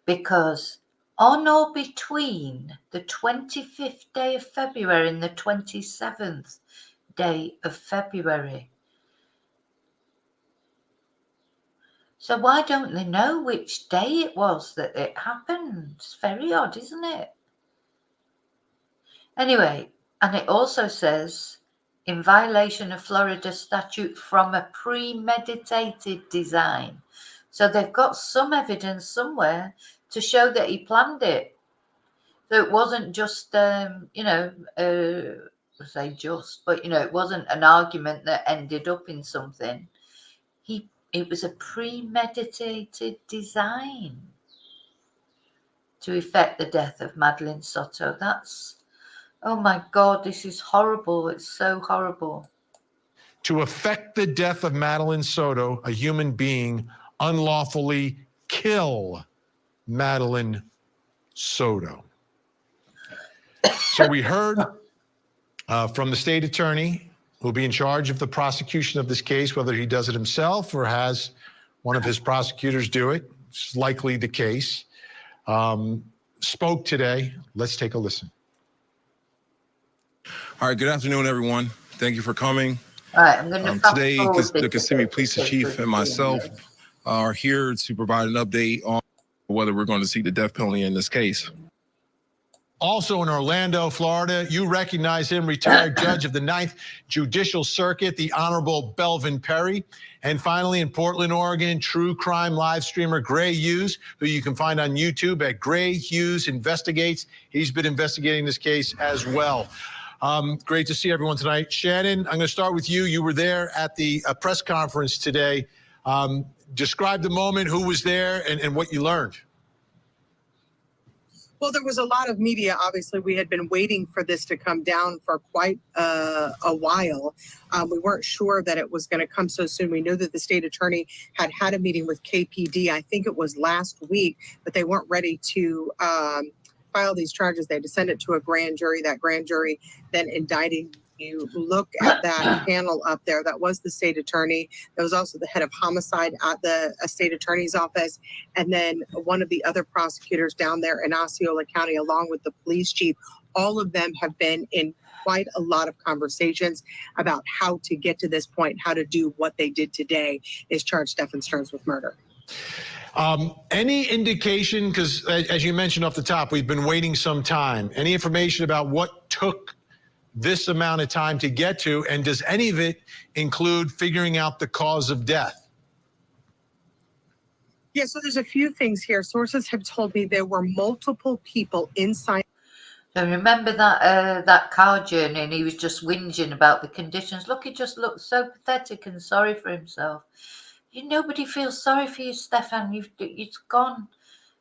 because on or between the 25th day of February and the 27th day of February. So why don't they know which day it was that it happened? It's very odd, isn't it? Anyway, and it also says, in violation of Florida statute, from a premeditated design. So they've got some evidence somewhere to show that he planned it. So it wasn't just, you know, say just, but, you know, it wasn't an argument that ended up in something. It was a premeditated design to effect the death of Madeline Soto. That's, oh my God, this is horrible. It's so horrible. To effect the death of Madeline Soto, a human being, unlawfully kill Madeline Soto. So we heard from the state attorney, who will be in charge of the prosecution of this case, whether he does it himself or has one of his prosecutors do it. it's likely the case, spoke today. Let's take a listen. All right, good afternoon, everyone. Thank you for coming. All right, I'm going to Today, the Kissimmee Police Chief and myself are here to provide an update on whether we're going to seek the death penalty in this case. Also in Orlando, Florida, you recognize him, retired judge of the 9th Judicial Circuit, the Honorable Belvin Perry. And finally, in Portland, Oregon, true crime live streamer Gray Hughes, who you can find on YouTube at Gray Hughes Investigates. He's been investigating this case as well. Great to see everyone tonight. Shannon, I'm going to start with you. You were there at the press conference today. Describe the moment, who was there, and what you learned. Well, there was a lot of media. Obviously, we had been waiting for this to come down for quite a while. We weren't sure that it was going to come so soon. We knew that the state attorney had a meeting with KPD. I think it was last week, but they weren't ready to file these charges. They had to send it to a grand jury. That grand jury then indicting. You look at that panel up there, that was the state attorney. There was also the head of homicide at the state attorney's office. And then one of the other prosecutors down there in Osceola County, along with the police chief. All of them have been in quite a lot of conversations about how to get to this point, how to do what they did today, is charge Stephan Stearns with murder. Any indication, because as you mentioned off the top, we've been waiting some time. Any information about what took this amount of time to get to, and does any of it include figuring out the cause of death? Yeah, so there's a few things here. Sources have told me there were multiple people inside. So remember that car journey, and he was just whinging about the conditions. Look, he just looked so pathetic and sorry for himself. Nobody feels sorry for you, Stephan. It's gone.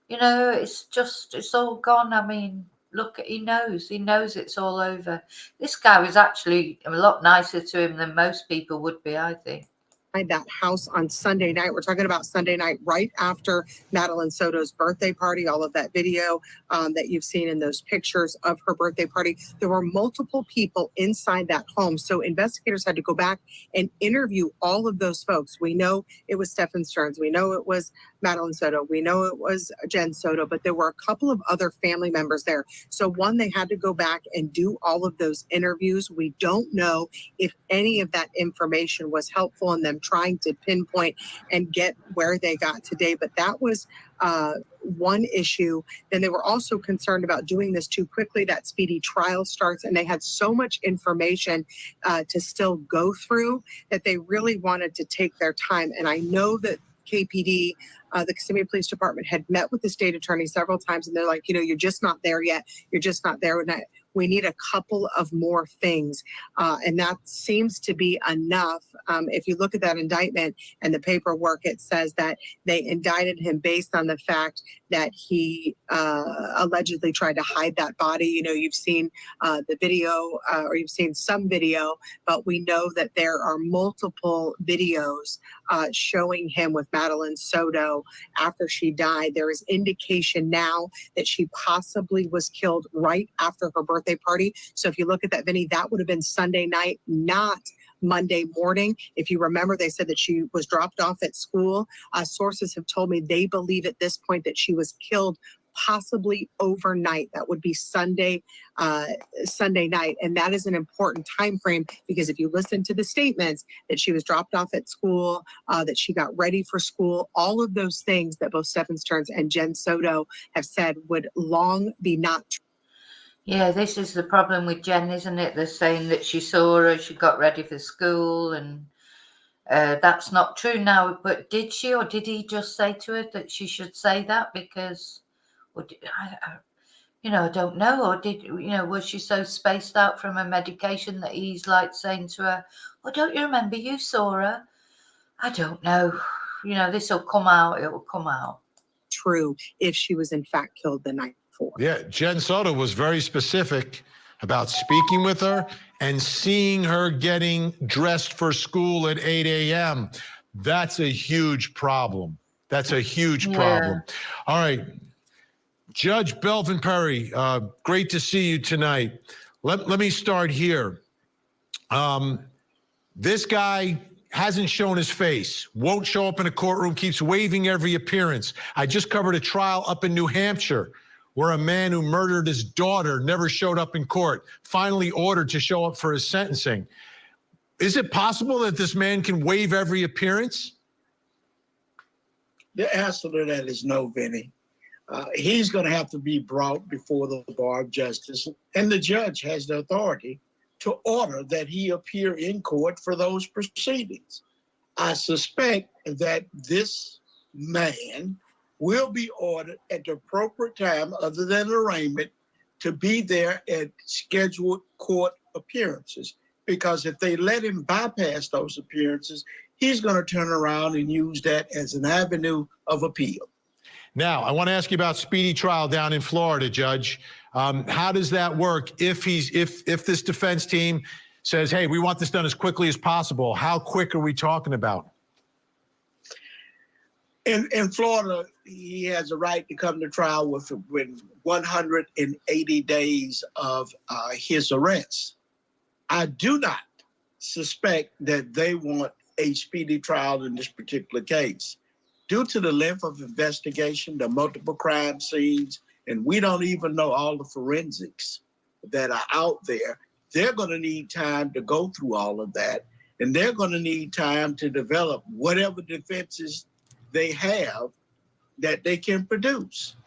It's all gone. I mean, look, he knows it's all over. This guy was actually a lot nicer to him than most people would be, I think. That house on Sunday night. We're talking about Sunday night, right after Madeline Soto's birthday party. All of that video that you've seen in those pictures of her birthday party. There were multiple people inside that home. So investigators had to go back and interview all of those folks. We know it was Stephan Stearns. We know it was Madeline Soto. We know it was Jen Soto, but there were a couple of other family members there. So one, they had to go back and do all of those interviews. We don't know if any of that information was helpful in them trying to pinpoint and get where they got today. But that was one issue. Then they were also concerned about doing this too quickly. That speedy trial starts, and they had so much information to still go through that they really wanted to take their time. And I know that KPD, the Kissimmee Police Department, had met with the state attorney several times, and they're like, you're just not there yet. You're just not there. And we need a couple of more things. And that seems to be enough. If you look at that indictment and the paperwork, it says that they indicted him based on the fact that he allegedly tried to hide that body. You've seen the video, or you've seen some video, but we know that there are multiple videos showing him with Madeline Soto after she died. There is indication now that she possibly was killed right after her birthday party. So if you look at that, Vinny, that would have been Sunday night, not Monday morning. If you remember, they said that she was dropped off at school. Sources have told me they believe at this point that she was killed possibly overnight. That would be Sunday night. And that is an important time frame, because if you listen to the statements that she was dropped off at school, that she got ready for school, all of those things that both Stephan Stearns and Jen Soto have said would long be not true. Yeah, this is the problem with Jen, isn't it? They're saying that she saw her, she got ready for school, and that's not true now. But did she, or did he just say to her that she should say that? Because, I don't know. Or did, was she so spaced out from her medication that he's like saying to her, well, don't you remember you saw her? I don't know. This will come out. It will come out. True, if she was in fact killed the night before. Yeah, Jen Soto was very specific about speaking with her and seeing her getting dressed for school at 8 a.m. That's a huge problem. That's a huge problem. All right. Judge Belvin Perry, great to see you tonight. Let me start here. This guy hasn't shown his face, won't show up in a courtroom, keeps waiving every appearance. I just covered a trial up in New Hampshire where a man who murdered his daughter never showed up in court, finally ordered to show up for his sentencing. Is it possible that this man can waive every appearance? The answer to that is no, Vinny. He's going to have to be brought before the bar of justice, and the judge has the authority to order that he appear in court for those proceedings. I suspect that this man will be ordered at the appropriate time, other than arraignment, to be there at scheduled court appearances. Because if they let him bypass those appearances, he's going to turn around and use that as an avenue of appeal. Now, I want to ask you about speedy trial down in Florida, Judge. How does that work if this defense team says, hey, we want this done as quickly as possible? How quick are we talking about? In Florida, he has a right to come to trial within 180 days of his arrest. I do not suspect that they want a speedy trial in this particular case. Due to the length of investigation, the multiple crime scenes, and we don't even know all the forensics that are out there, they're going to need time to go through all of that. And they're going to need time to develop whatever defenses they have that they can produce.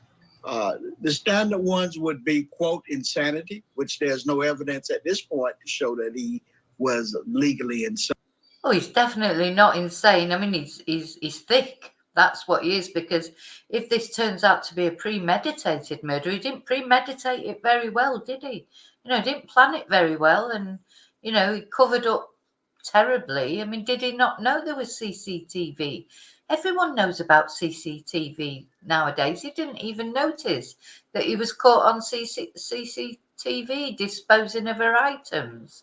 The standard ones would be, quote, insanity, which there's no evidence at this point to show that he was legally insane. Oh, he's definitely not insane. I mean, he's thick. That's what he is, because if this turns out to be a premeditated murder, he didn't premeditate it very well, did he? Didn't plan it very well, and, he covered up terribly. I mean, did he not know there was CCTV? Everyone knows about CCTV nowadays. He didn't even notice that he was caught on CCTV disposing of her items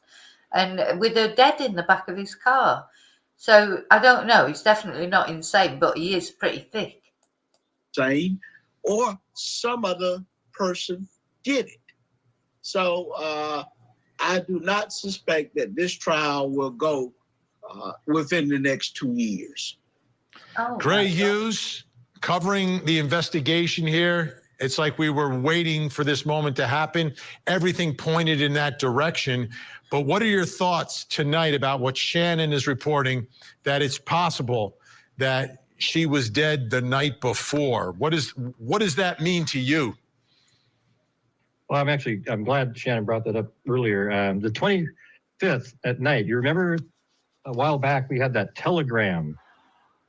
and with her dead in the back of his car. So I don't know. He's definitely not insane, but he is pretty thick. Insane, or some other person did it. So I do not suspect that this trial will go within the next 2 years. Oh, Gray Hughes covering the investigation here. It's like we were waiting for this moment to happen. Everything pointed in that direction. But what are your thoughts tonight about what Shannon is reporting, that it's possible that she was dead the night before? What does that mean to you? Well, I'm glad Shannon brought that up earlier. The 25th at night, you remember a while back we had that telegram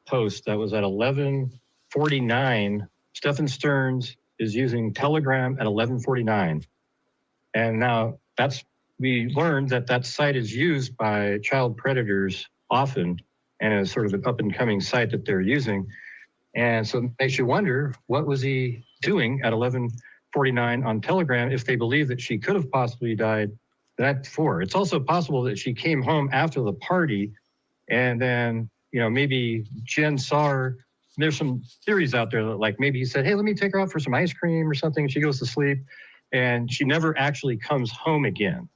post that was at 11:49. Stephan Stearns is using Telegram at 11:49. And now we learned that site is used by child predators often and is sort of an up and coming site that they're using. And so it makes you wonder, what was he doing at 11:49 on Telegram if they believe that she could have possibly died the night before? It's also possible that she came home after the party and then, maybe Jen saw her. There's some theories out there that, like, maybe he said, hey, let me take her out for some ice cream or something. And she goes to sleep and she never actually comes home again.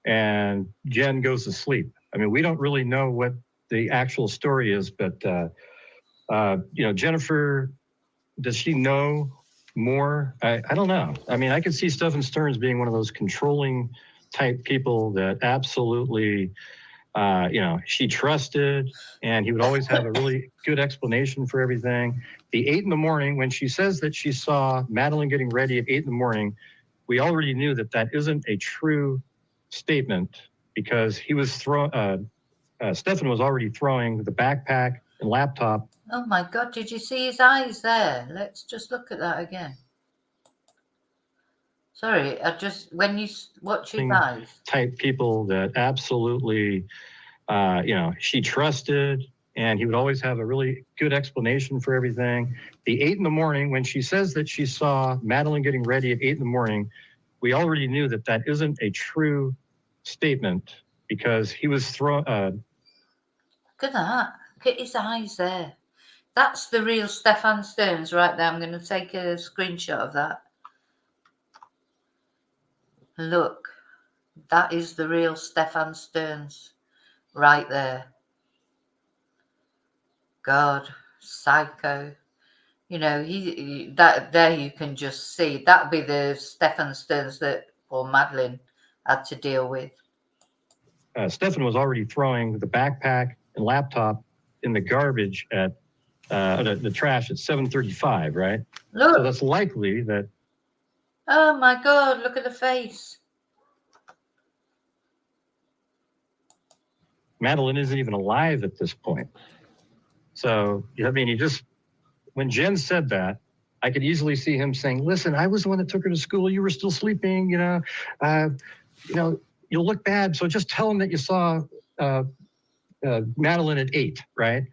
And Jen goes to sleep. I mean, we don't really know what the actual story is, but, Jennifer, does she know more? I don't know. I mean, I could see Stephan Stearns being one of those controlling type people that absolutely, she trusted, and he would always have a really good explanation for everything. The 8 a.m, when she says that she saw Madeline getting ready at 8 a.m, we already knew that isn't a true statement, because he was Stephan was already throwing the backpack and laptop. Oh my God, did you see his eyes there? Let's just look at that again. Sorry, when you watch his eyes. Type people that absolutely, she trusted, and he would always have a really good explanation for everything. The 8 a.m, when she says that she saw Madeline getting ready at 8 a.m, we already knew that isn't a true statement, because he was Look at that. Look at his eyes there. That's the real Stephan Stearns right there. I'm going to take a screenshot of that. Look, that is the real Stephan Stearns right there. God, psycho. You know, that there you can just see that'd be the Stephan Stearns that poor Madeline had to deal with. Stephan was already throwing the backpack and laptop in the garbage at the trash at 7:35, right? Look. So that's likely that. Oh my God, look at the face. Madeline isn't even alive at this point. So, I mean, when Jen said that, I could easily see him saying, listen, I was the one that took her to school. You were still sleeping, you'll look bad. So just tell him that you saw Madeline at 8, right?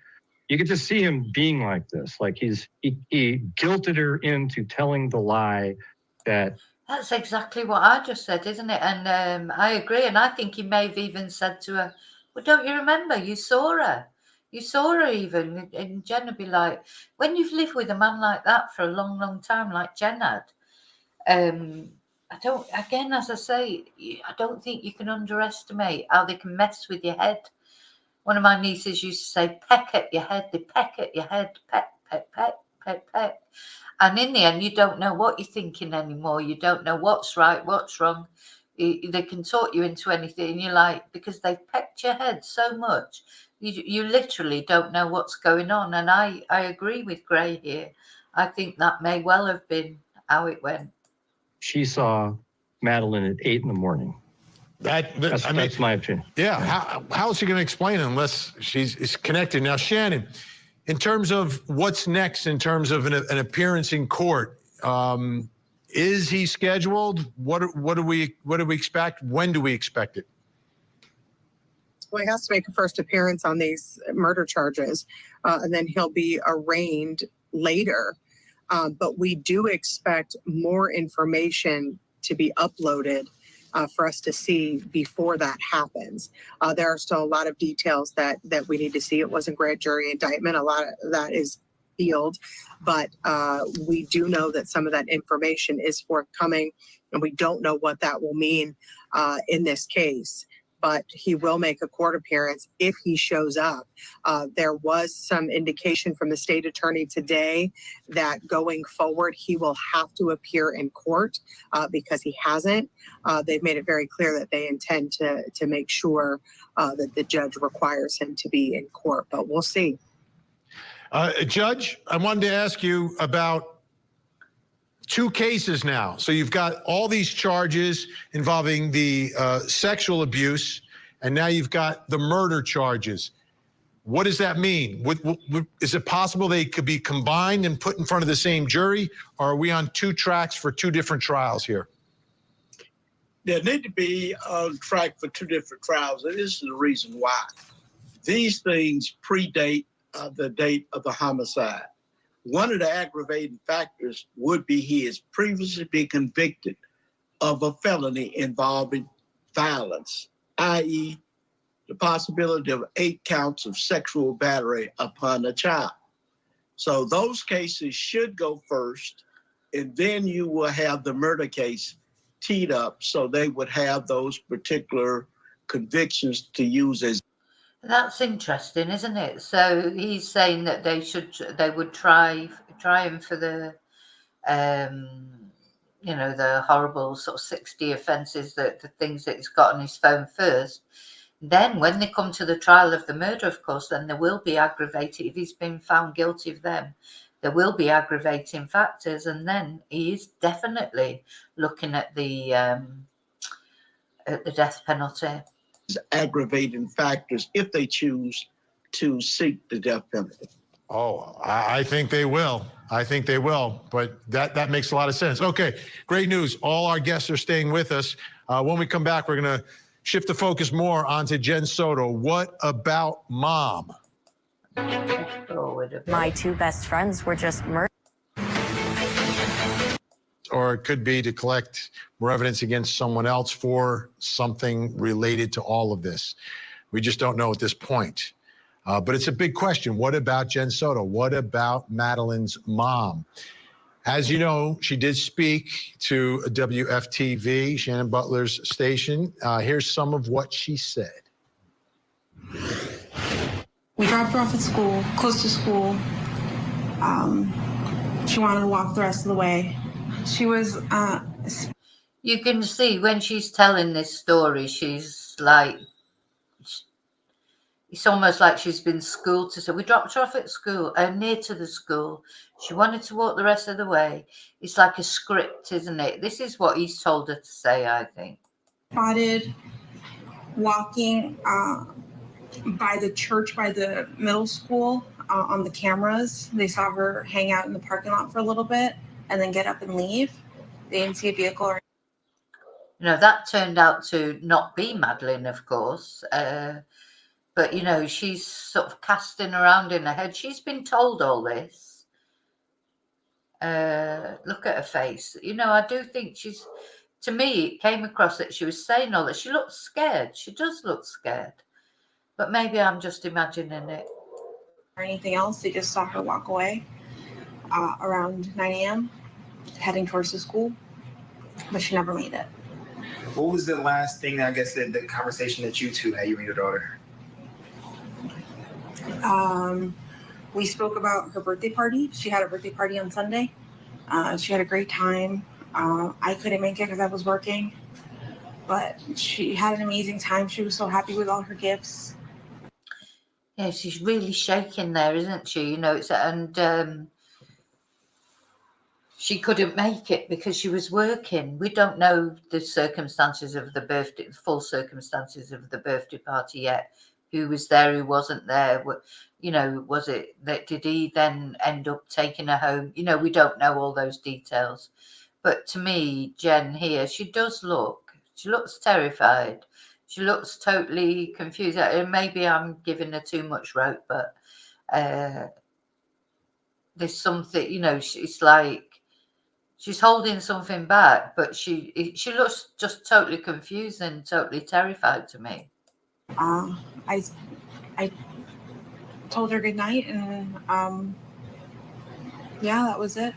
You could just see him being like this. Like he guilted her into telling the lie that. That's exactly what I just said, isn't it? And I agree. And I think he may have even said to her, well, don't you remember? You saw her. You saw her even. And Jen would be like, when you've lived with a man like that for a long, long time, like Jen had, as I say, I don't think you can underestimate how they can mess with your head. One of my nieces used to say, peck at your head. They peck at your head. Peck, peck, peck, peck, peck. And in the end, you don't know what you're thinking anymore. You don't know what's right, what's wrong. They can talk you into anything. And you're like, because they've pecked your head so much, you literally don't know what's going on. And I agree with Gray here. I think that may well have been how it went. She saw Madeline at 8 in the morning. That's my opinion. Yeah. How is she going to explain it unless she's connected? Now, Shannon, in terms of what's next, in terms of an appearance in court, is he scheduled? What do we expect? When do we expect it? Well, he has to make a first appearance on these murder charges, and then he'll be arraigned later. But we do expect more information to be uploaded for us to see before that happens. There are still a lot of details that we need to see. It wasn't grand jury indictment. A lot of that is sealed, but we do know that some of that information is forthcoming, and we don't know what that will mean in this case. But he will make a court appearance if he shows up. There was some indication from the state attorney today that going forward, he will have to appear in court because he hasn't. They've made it very clear that they intend to make sure that the judge requires him to be in court, but we'll see. Judge, I wanted to ask you about 2 cases now. So you've got all these charges involving the sexual abuse, and now you've got the murder charges. What does that mean? Is it possible they could be combined and put in front of the same jury, or are we on 2 tracks for 2 different trials here? There need to be on track for 2 different trials, and this is the reason why. These things predate the date of the homicide. One of the aggravating factors would be he has previously been convicted of a felony involving violence, i.e., the possibility of 8 counts of sexual battery upon a child. So those cases should go first, and then you will have the murder case teed up so they would have those particular convictions to use as. That's interesting, isn't it? So he's saying that they would try him for the the horrible sort of 60 offences, the things that he's got on his phone first. Then when they come to the trial of the murder, of course, then there will be aggravated. If he's been found guilty of them, there will be aggravating factors, and then he is definitely looking at the death penalty. Aggravating factors if they choose to seek the death penalty. Oh, I think they will. I think they will, but that makes a lot of sense. Okay, great news. All our guests are staying with us. When we come back, we're going to shift the focus more onto Jen Soto. What about mom? My 2 best friends were just murdered. Or it could be to collect more evidence against someone else for something related to all of this. We just don't know at this point. But it's a big question. What about Jen Soto? What about Madeline's mom? As you know, she did speak to WFTV, Shannon Butler's station. Here's some of what she said. We dropped her off at school, close to school. She wanted to walk the rest of the way. She was. You can see when she's telling this story, she's like, it's almost like she's been schooled to say, we dropped her off at school, near to the school. She wanted to walk the rest of the way. It's like a script, isn't it? This is what he's told her to say, I think. Spotted walking by the church, by the middle school, on the cameras. They saw her hang out in the parking lot for a little bit and then get up and leave. They didn't see a vehicle or. You know, that turned out to not be Madeline, of course. But, you know, she's sort of casting around in her head. She's been told all this. Look at her face. You know, I do think she's, to me, it came across that she was saying all that. She looks scared. She does look scared. But maybe I'm just imagining it. Or anything else. They just saw her walk away around 9 a.m. heading towards the school. But she never made it. What was the last thing, I guess, the conversation that you two had, you and your daughter? We spoke about her birthday party. She had a birthday party on Sunday. She had a great time. I couldn't make it because I was working, but she had an amazing time. She was so happy with all her gifts. Yeah, she's really shaking there, isn't she? You know, it's and she couldn't make it because she was working. We don't know the circumstances of the birthday, the full circumstances of the birthday party yet. Who was there? Who wasn't there? You know, was it that did he then end up taking her home? You know, we don't know all those details. But to me, Jen here, she looks terrified. She looks totally confused. And maybe I'm giving her too much rope, but there's something, you know, it's like she's holding something back, but she looks just totally confused and totally terrified to me. I told her good night, and yeah, that was it.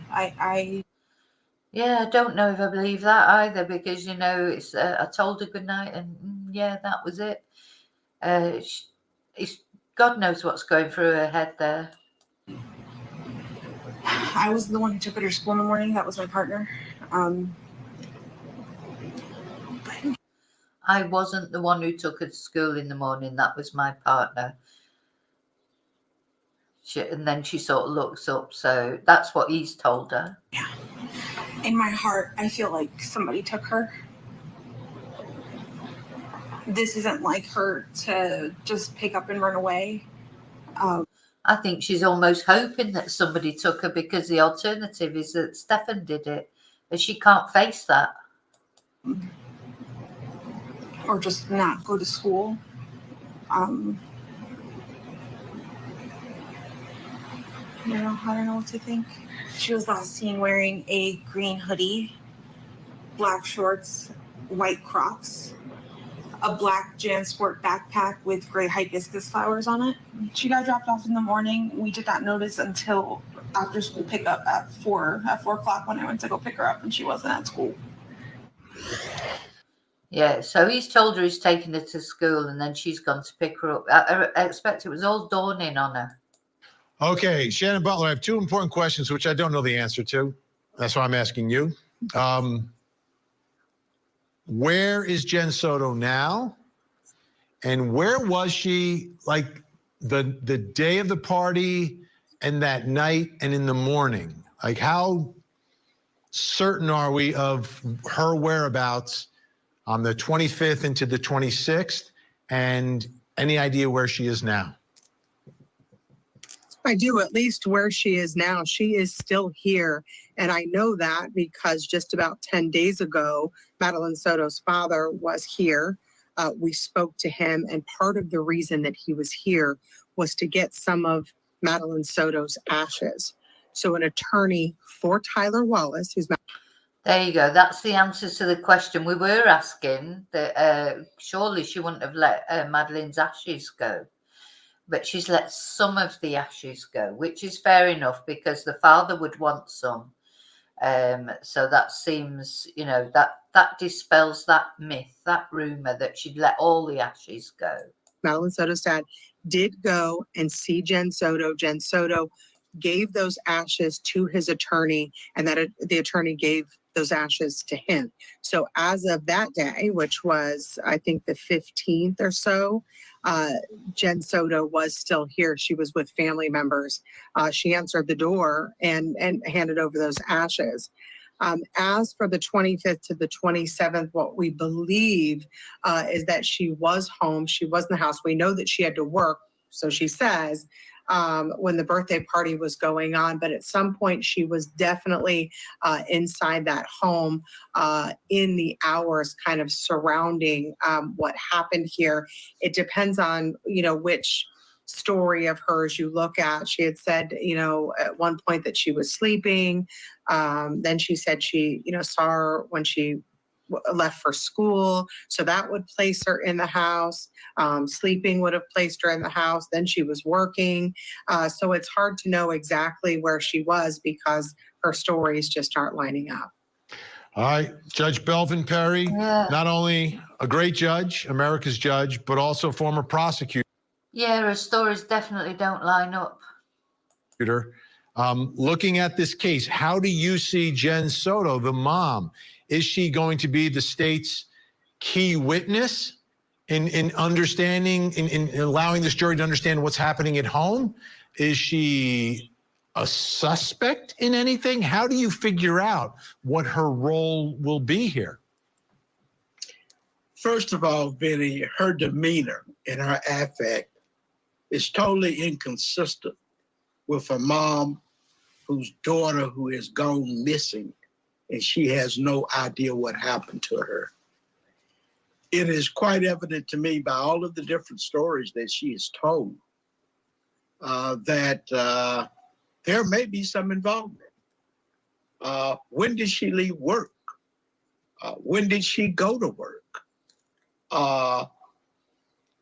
Yeah, I don't know if I believe that either, because you know it's I told her good night, and yeah, that was it. It's God knows what's going through her head there. I was the one who took her to school in the morning. That was my partner. I wasn't the one who took her to school in the morning. That was my partner. And then she sort of looks up. So that's what he's told her. Yeah. In my heart, I feel like somebody took her. This isn't like her to just pick up and run away. I think she's almost hoping that somebody took her, because the alternative is that Stephan did it. And she can't face that. Or just not go to school. You know, I don't know what to think. She was last seen wearing a green hoodie, black shorts, white Crocs, a black JanSport backpack with gray hibiscus flowers on it. She got dropped off in the morning. We did not notice until after school pickup at 4 o'clock when I went to go pick her up, and she wasn't at school. Yeah, so he's told her he's taken her to school, and then she's gone to pick her up. I expect it was all dawning on her. Okay, Shannon Butler, I have two important questions which I don't know the answer to. That's why I'm asking you. Where is Jen Soto now? And where was she like the day of the party and that night and in the morning? Like, how certain are we of her whereabouts on the 25th into the 26th? And any idea where she is now? I do, at least where she is now. She is still here. And I know that because just about 10 days ago, Madeline Soto's father was here. We spoke to him, and part of the reason that he was here was to get some of Madeline Soto's ashes. So an attorney for Tyler Wallace, who's... There you go. That's the answer to the question we were asking. That surely she wouldn't have let Madeline's ashes go. But she's let some of the ashes go, which is fair enough, because the father would want some. So that seems, you know, that dispels that myth, that rumor that she'd let all the ashes go. Madeline Soto's dad did go and see Jen Soto. Jen Soto gave those ashes to his attorney, and that the attorney gave those ashes to him. So as of that day, which was, I think, the 15th or so, Jen Soto was still here. She was with family members. She answered the door and handed over those ashes. As for the 25th to the 27th, what we believe is that she was home. She was in the house. We know that she had to work, so she says, when the birthday party was going on. But at some point, she was definitely inside that home in the hours kind of surrounding what happened here. It depends on, which story of hers you look at. She had said, at one point that she was sleeping. Then she said she, saw her when she left for school. So that would place her in the house. Sleeping would have placed her in the house. Then she was working. So it's hard to know exactly where she was because her stories just aren't lining up. All right, Judge Belvin Perry, not only a great judge, America's judge, but also former prosecutor. Yeah, her stories definitely don't line up. Looking at this case, how do you see Jen Soto, the mom? Is she going to be the state's key witness in understanding, in allowing this jury to understand what's happening at home? Is she a suspect in anything? How do you figure out what her role will be here? First of all, Vinny, her demeanor and her affect is totally inconsistent with a mom whose daughter who has gone missing and she has no idea what happened to her. It is quite evident to me by all of the different stories that she has told that there may be some involvement. When did she leave work? When did she go to work?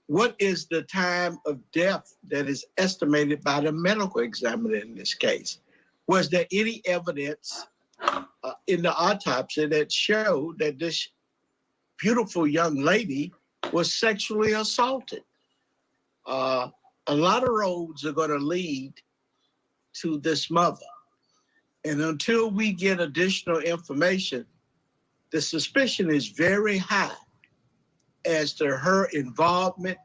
What is the time of death that is estimated by the medical examiner in this case? Was there any evidence in the autopsy that showed that this beautiful young lady was sexually assaulted? A lot of roads are going to lead to this mother. And until we get additional information, the suspicion is very high as to her involvement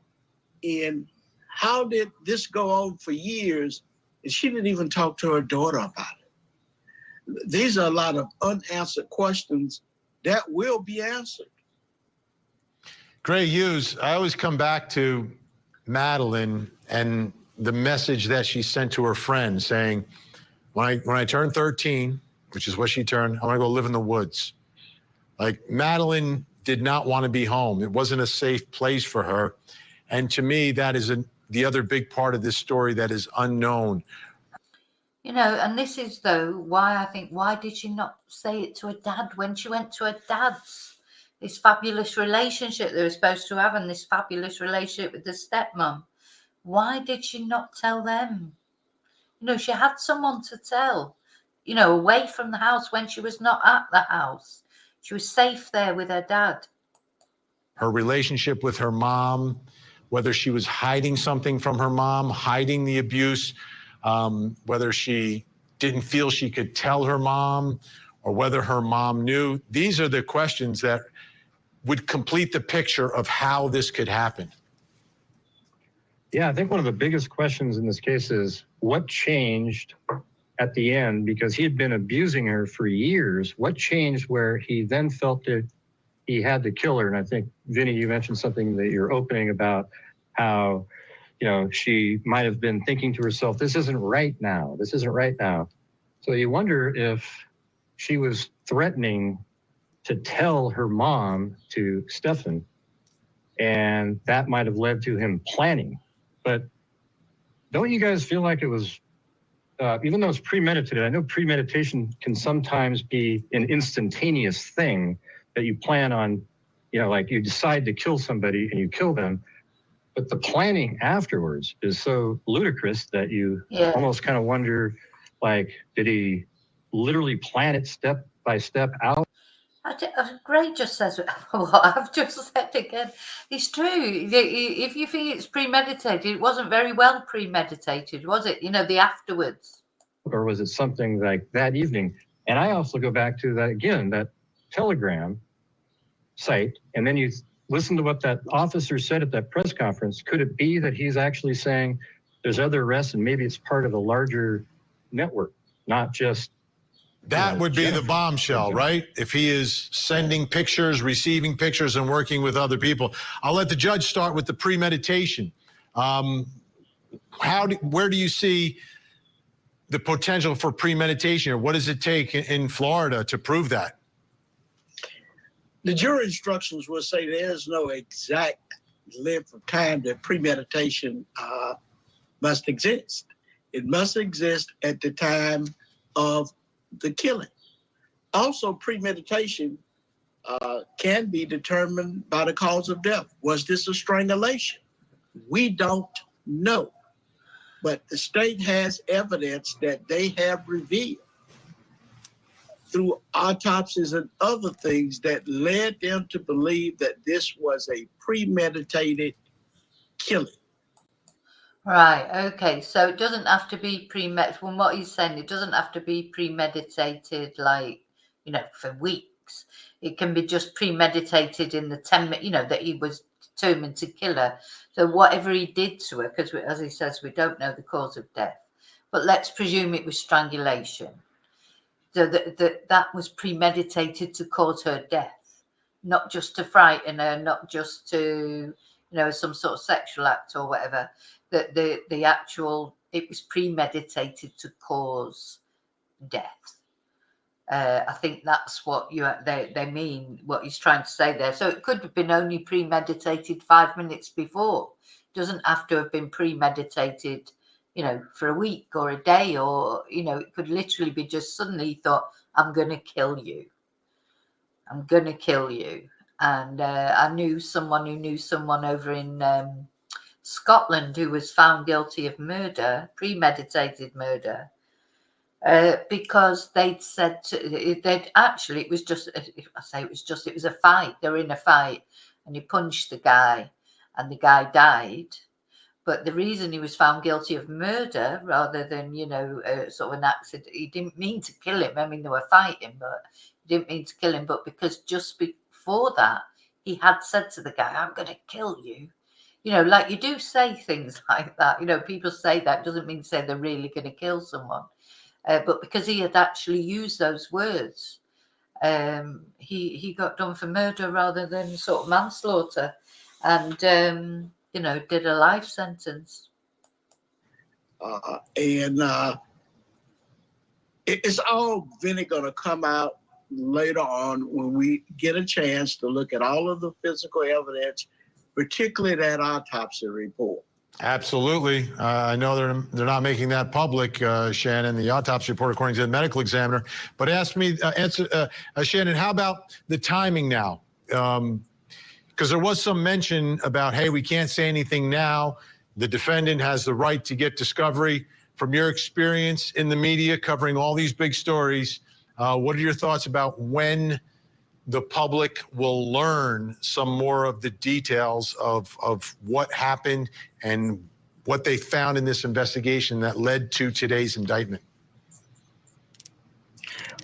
in how did this go on for years, and she didn't even talk to her daughter about it. These are a lot of unanswered questions that will be answered. Gray Hughes, I always come back to Madeline and the message that she sent to her friend saying, when I turn 13, which is what she turned, I want to go live in the woods. Like, Madeline did not want to be home. It wasn't a safe place for her. And to me, that is the other big part of this story that is unknown. And this is, though, why did she not say it to her dad when she went to her dad's? This fabulous relationship they were supposed to have and this fabulous relationship with the stepmom. Why did she not tell them? She had someone to tell, away from the house when she was not at the house. She was safe there with her dad. Her relationship with her mom, whether she was hiding something from her mom, hiding the abuse, whether she didn't feel she could tell her mom, or whether her mom knew. These are the questions that would complete the picture of how this could happen. Yeah, I think one of the biggest questions in this case is what changed at the end, because he had been abusing her for years. What changed where he then felt that he had to kill her? And I think, Vinny, you mentioned something that you're opening about how, she might have been thinking to herself, this isn't right now. This isn't right now. So you wonder if she was threatening to tell her mom to Stephan, and that might have led to him planning. But don't you guys feel like it was, even though it's premeditated, I know premeditation can sometimes be an instantaneous thing that you plan on, like you decide to kill somebody and you kill them. But the planning afterwards is so ludicrous that you almost kind of wonder, like, did he literally plan it step by step out? Gray just says what I've just said again. It's true. If you think it's premeditated, it wasn't very well premeditated, was it? The afterwards. Or was it something like that evening? And I also go back to that again, that telegram site, and then you listen to what that officer said at that press conference. Could it be that he's actually saying there's other arrests and maybe it's part of a larger network, not just that would be the Jennifer, bombshell, right? If he is sending pictures, receiving pictures, and working with other people. I'll let the judge start with the premeditation. Where do you see the potential for premeditation, or what does it take in Florida to prove that? The jury instructions will say there's no exact length of time that premeditation must exist. It must exist at the time of the killing. Also, premeditation can be determined by the cause of death. Was this a strangulation? We don't know. But the state has evidence that they have revealed through autopsies and other things that led them to believe that this was a premeditated killing. Right. Okay. So it doesn't have to be premeditated. From what he's saying, it doesn't have to be premeditated, for weeks. It can be just premeditated in the 10 minutes, that he was determined to kill her. So whatever he did to her, because as he says, we don't know the cause of death, but let's presume it was strangulation. So that was premeditated to cause her death, not just to frighten her, not just to, some sort of sexual act or whatever. That the actual, it was premeditated to cause death. I think that's what they mean, what he's trying to say there. So it could have been only premeditated 5 minutes before. It doesn't have to have been premeditated, for a week or a day, or, it could literally be just suddenly he thought, I'm going to kill you. I'm going to kill you. And I knew someone who knew someone over in Scotland who was found guilty of murder, premeditated murder. Because they'd said it was a fight. They were in a fight and he punched the guy and the guy died. But the reason he was found guilty of murder rather than, sort of an accident, he didn't mean to kill him. I mean, they were fighting, but he didn't mean to kill him. But because just before that, he had said to the guy, I'm going to kill you. Like you do say things like that. People say that doesn't mean say they're really going to kill someone. But because he had actually used those words, he got done for murder rather than sort of manslaughter, and did a life sentence. It's all really going to come out later on when we get a chance to look at all of the physical evidence, particularly that autopsy report. Absolutely. I know they're not making that public, Shannon, the autopsy report, according to the medical examiner. But Shannon, how about the timing now? Because there was some mention about, hey, we can't say anything now. The defendant has the right to get discovery. From your experience in the media covering all these big stories, what are your thoughts about when the public will learn some more of the details of what happened and what they found in this investigation that led to today's indictment?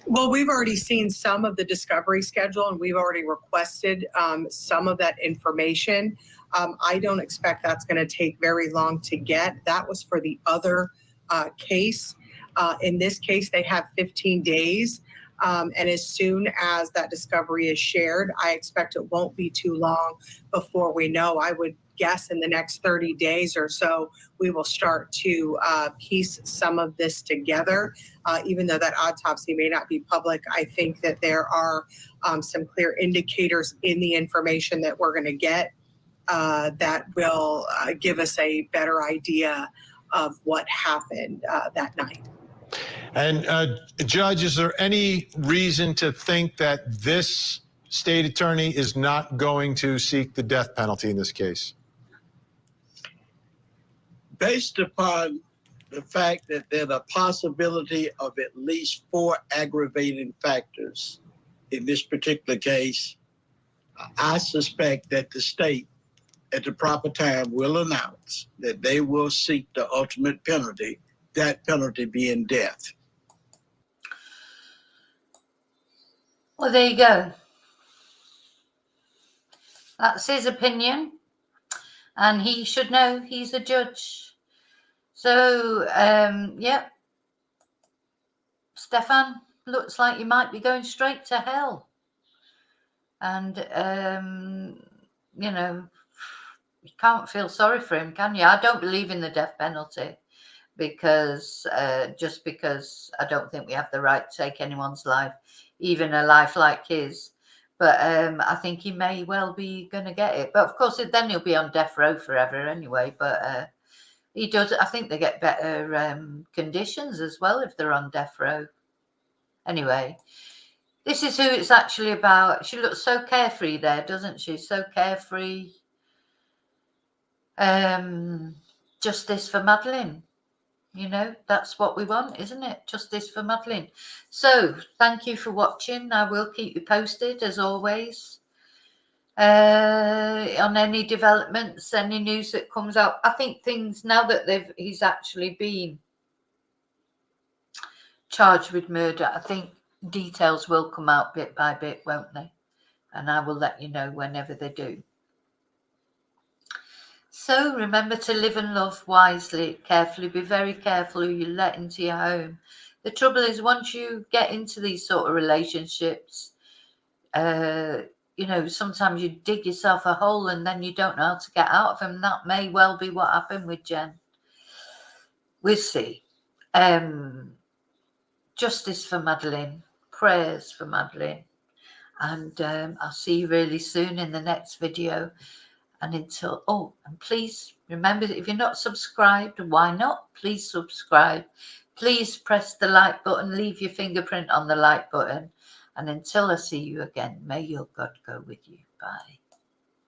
Well, we've already seen some of the discovery schedule and we've already requested some of that information. I don't expect that's going to take very long to get. That was for the other case. In this case, they have 15 days. And as soon as that discovery is shared, I expect it won't be too long before we know. I would guess in the next 30 days or so, we will start to piece some of this together. Even though that autopsy may not be public, I think that there are some clear indicators in the information that we're going to get that will give us a better idea of what happened that night. And Judge, is there any reason to think that this state attorney is not going to seek the death penalty in this case? Based upon the fact that there's a possibility of at least 4 aggravating factors in this particular case, I suspect that the state at the proper time will announce that they will seek the ultimate penalty, that penalty being death. Well, there you go. That's his opinion, and he should know he's a judge. So, yeah, Stephan, looks like you might be going straight to hell. And, you know, you can't feel sorry for him, can you? I don't believe in the death penalty because just because I don't think we have the right to take anyone's life, even a life like his. But I think he may well be going to get it. But of course, then he'll be on death row forever anyway. But he does. I think they get better conditions as well if they're on death row. Anyway, this is who it's actually about. She looks so carefree there, doesn't she? So carefree. Justice for Madeline. You know, that's what we want, isn't it? Justice for Madeline. So, thank you for watching. I will keep you posted, as always, on any developments, any news that comes out. I think things, now that he's actually been charged with murder, I think details will come out bit by bit, won't they? And I will let you know whenever they do. So remember to live and love wisely, carefully. Be very careful who you let into your home. The trouble is, once you get into these sort of relationships, you know, sometimes you dig yourself a hole and then you don't know how to get out of them. That may well be what happened with Jen. We'll see. Justice for Madeline. Prayers for Madeline. And I'll see you really soon in the next video. And until, oh, and please remember, if you're not subscribed, why not? Please subscribe. Please press the like button. Leave your fingerprint on the like button. And until I see you again, may your God go with you. Bye.